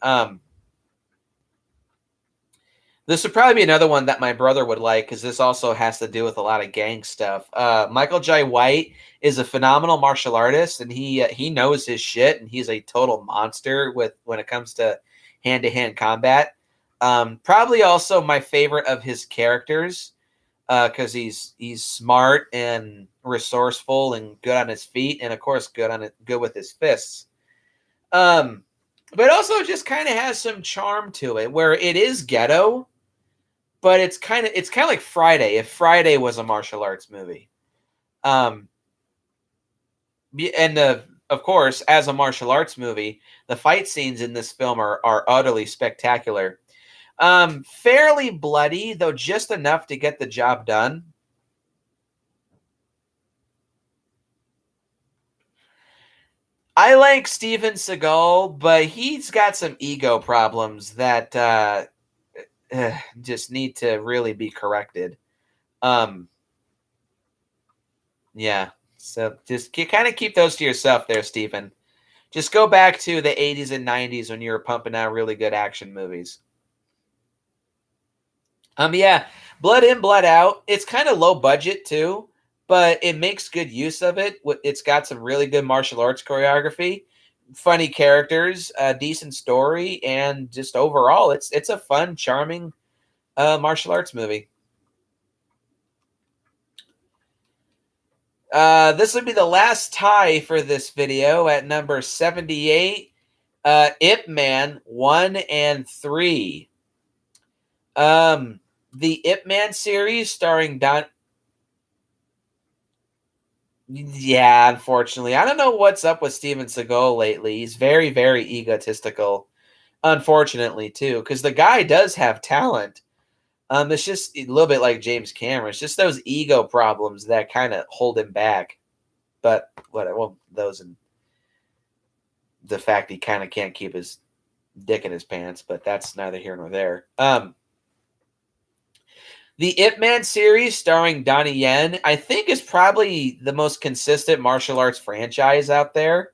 Speaker 1: This would probably be another one that my brother would like because this also has to do with a lot of gang stuff. Michael Jai White is a phenomenal martial artist, and he knows his shit, and he's a total monster when it comes to hand-to-hand combat. Probably also my favorite of his characters because he's smart and resourceful and good on his feet, and of course good with his fists. But also just kind of has some charm to it, where it is ghetto, but it's kind of like Friday, if Friday was a martial arts movie. And of course, as a martial arts movie, the fight scenes in this film are utterly spectacular. Fairly bloody, though just enough to get the job done. I like Steven Seagal, but he's got some ego problems that just need to really be corrected. Yeah. So just kind of keep those to yourself there, Stephen. Just go back to the 80s and 90s when you were pumping out really good action movies. Yeah, Blood In, Blood Out. It's kind of low budget too, but it makes good use of it. It's got some really good martial arts choreography, funny characters, a decent story, and just overall, it's a fun, charming martial arts movie. This would be the last tie for this video at number 78. Ip Man 1 and 3. The Ip Man series starring Don. Yeah, unfortunately. I don't know what's up with Steven Seagal lately. He's very, very egotistical. Unfortunately, too, because the guy does have talent. It's just a little bit like James Cameron. It's just those ego problems that kind of hold him back. But whatever. Well, those and the fact he kind of can't keep his dick in his pants, but that's neither here nor there. The Ip Man series starring Donnie Yen, I think, is probably the most consistent martial arts franchise out there.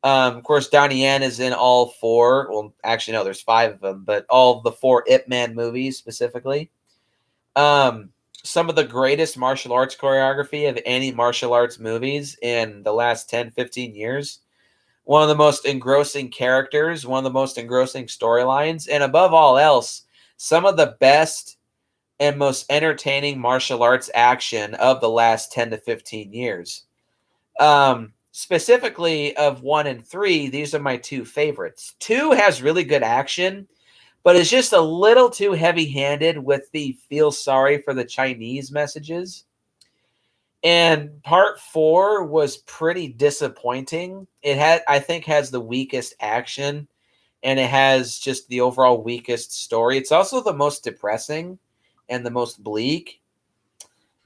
Speaker 1: Of course, Donnie Yen is in all four. Well, actually, no, there's 5 of them, but all the 4 Ip Man movies specifically. Some of the greatest martial arts choreography of any martial arts movies in the last 10, 15 years. One of the most engrossing characters, one of the most engrossing storylines, and above all else, some of the best and most entertaining martial arts action of the last 10 to 15 years. Specifically of 1 and 3, these are my two favorites. 2 has really good action, but it's just a little too heavy-handed with the feel sorry for the Chinese messages. And part 4 was pretty disappointing. I think, has the weakest action, and it has just the overall weakest story. It's also the most depressing and the most bleak.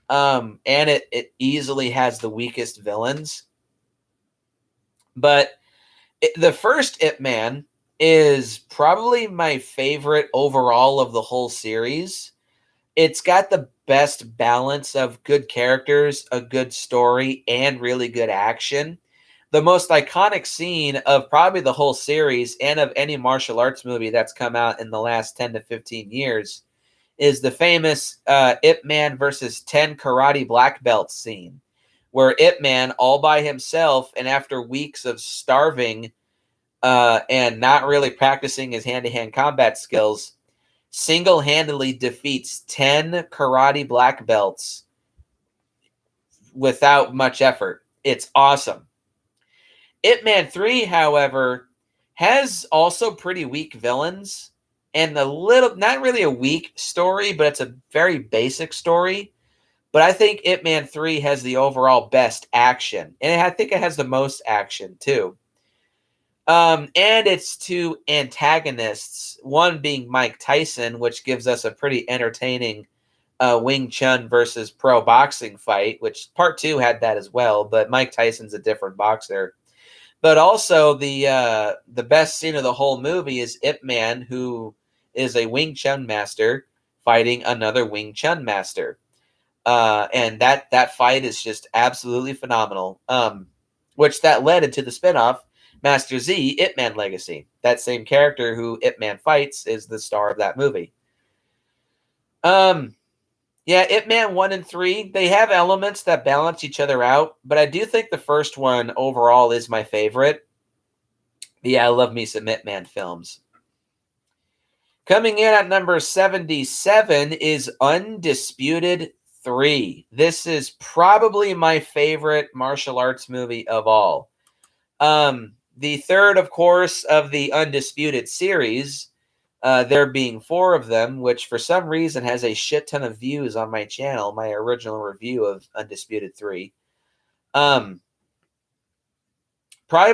Speaker 1: And it easily has the weakest villains. But the first Ip Man is probably my favorite overall of the whole series. It's got the best balance of good characters, a good story, and really good action. The most iconic scene of probably the whole series and of any martial arts movie that's come out in the last 10 to 15 years is the famous Ip Man versus 10 karate black belts scene, where Ip Man, all by himself, and after weeks of starving and not really practicing his hand-to-hand combat skills, single-handedly defeats 10 karate black belts without much effort. It's awesome. Ip Man 3, however, has also pretty weak villains and a little, not really a weak story, but it's a very basic story. But I think Ip Man 3 has the overall best action. And I think it has the most action, too. And it's two antagonists, one being Mike Tyson, which gives us a pretty entertaining Wing Chun versus pro boxing fight, which part 2 had that as well, but Mike Tyson's a different boxer. But also the best scene of the whole movie is Ip Man, who is a Wing Chun master, fighting another Wing Chun master. And that fight is just absolutely phenomenal. Which that led into the spinoff, Master Z, Ip Man Legacy. That same character who Ip Man fights is the star of that movie. Yeah, Ip Man 1 and 3, they have elements that balance each other out, but I do think the first one overall is my favorite. But yeah, I love me some Ip Man films. Coming in at number 77 is Undisputed 3. This is probably my favorite martial arts movie of all. The third, of course, of the Undisputed series, there being 4 of them, which for some reason has a shit ton of views on my channel, my original review of Undisputed 3. Probably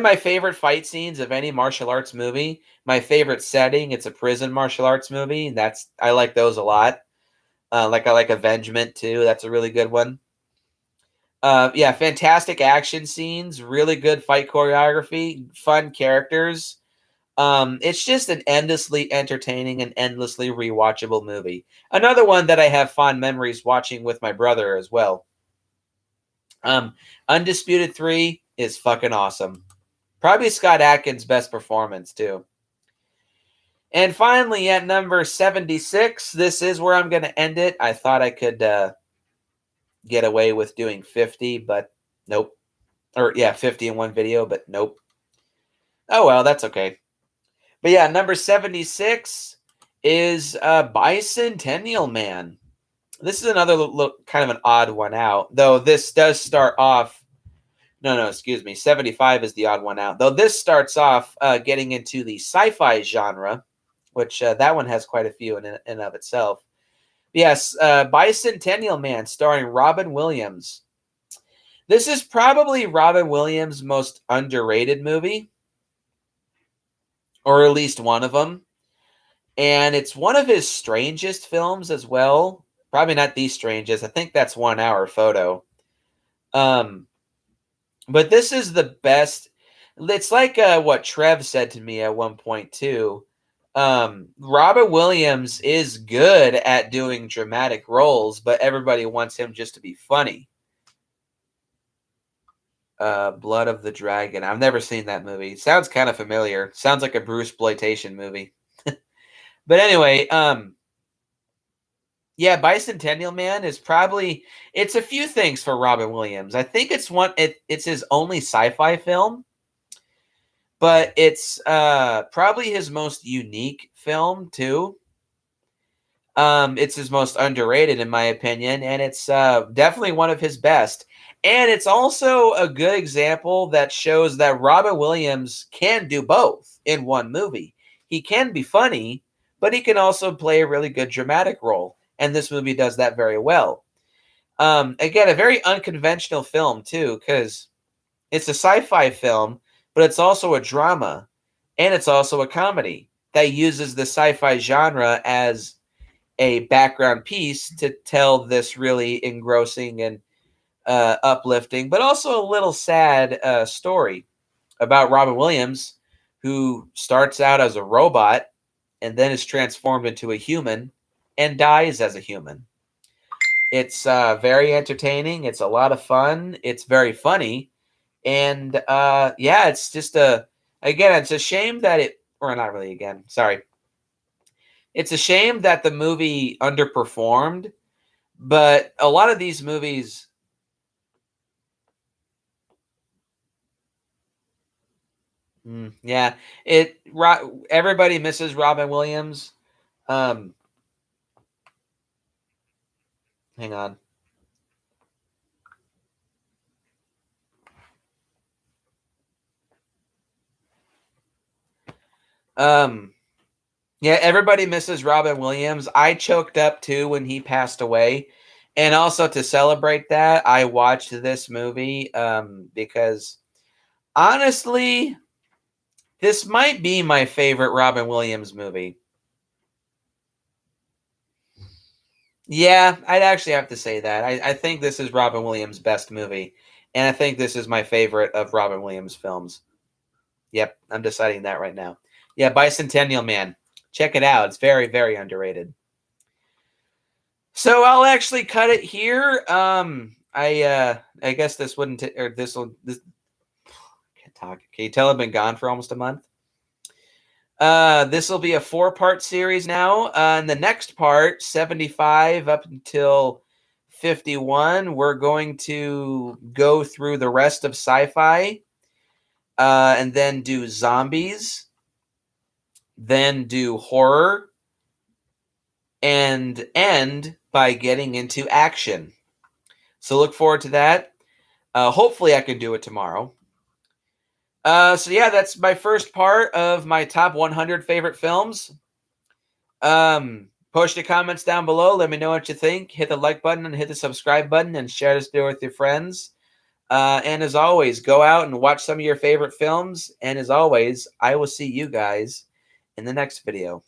Speaker 1: my favorite fight scenes of any martial arts movie. My favorite setting, it's a prison martial arts movie. I like those a lot. I like Avengement too. That's a really good one. Yeah, fantastic action scenes, really good fight choreography, fun characters. It's just an endlessly entertaining and endlessly rewatchable movie. Another one that I have fond memories watching with my brother as well. Undisputed 3 is fucking awesome. Probably Scott Adkins' best performance, too. And finally, at number 76, this is where I'm going to end it. I thought I could get away with doing 50, but nope. Or, yeah, 50 in one video, but nope. Oh, well, that's okay. But yeah, number 76 is Bicentennial Man. This is another kind of an odd one out, though this does start off. No, excuse me. 75 is the odd one out. Though this starts off getting into the sci-fi genre, which that one has quite a few in and of itself. Yes, Bicentennial Man, starring Robin Williams. This is probably Robin Williams' most underrated movie, or at least one of them. And it's one of his strangest films as well. Probably not the strangest. I think that's 1 Hour Photo. But this is the best. It's like what Trev said to me at one point, too. Robin Williams is good at doing dramatic roles, but everybody wants him just to be funny. Blood of the Dragon. I've never seen that movie. Sounds kind of familiar. Sounds like a Bruceploitation movie. But anyway, yeah, Bicentennial Man is probably, it's a few things for Robin Williams. I think it's his only sci-fi film, but it's probably his most unique film too. It's his most underrated in my opinion, and it's definitely one of his best. And it's also a good example that shows that Robin Williams can do both in one movie. He can be funny, but he can also play a really good dramatic role. And this movie does that very well. Again, a very unconventional film, too, because it's a sci-fi film, but it's also a drama, and it's also a comedy that uses the sci-fi genre as a background piece to tell this really engrossing and uplifting, but also a little sad story about Robin Williams, who starts out as a robot and then is transformed into a human and dies as a human. It's very entertaining. It's a lot of fun. It's very funny. And yeah, it's just again, it's a shame that or not really again, sorry. It's a shame that the movie underperformed, but a lot of these movies. Yeah, everybody misses Robin Williams. Um, hang on. Um, yeah, everybody misses Robin Williams. I choked up too when he passed away, and also to celebrate that, I watched this movie because honestly, this might be my favorite Robin Williams movie. Yeah, I'd actually have to say that. I think this is Robin Williams' best movie, and I think this is my favorite of Robin Williams' films. Yep, I'm deciding that right now. Yeah, Bicentennial Man. Check it out. It's very, very underrated. So I'll actually cut it here. I guess this wouldn't or this will this can't talk. Can you tell I've been gone for almost a month? This will be a 4-part series now. In the next part, 75 up until 51, we're going to go through the rest of sci-fi, and then do zombies, then do horror, and end by getting into action. So look forward to that. Hopefully, I can do it tomorrow. So yeah, that's my first part of my top 100 favorite films. Post your comments down below. Let me know what you think. Hit the like button and hit the subscribe button and share this video with your friends. And as always, go out and watch some of your favorite films. And as always, I will see you guys in the next video.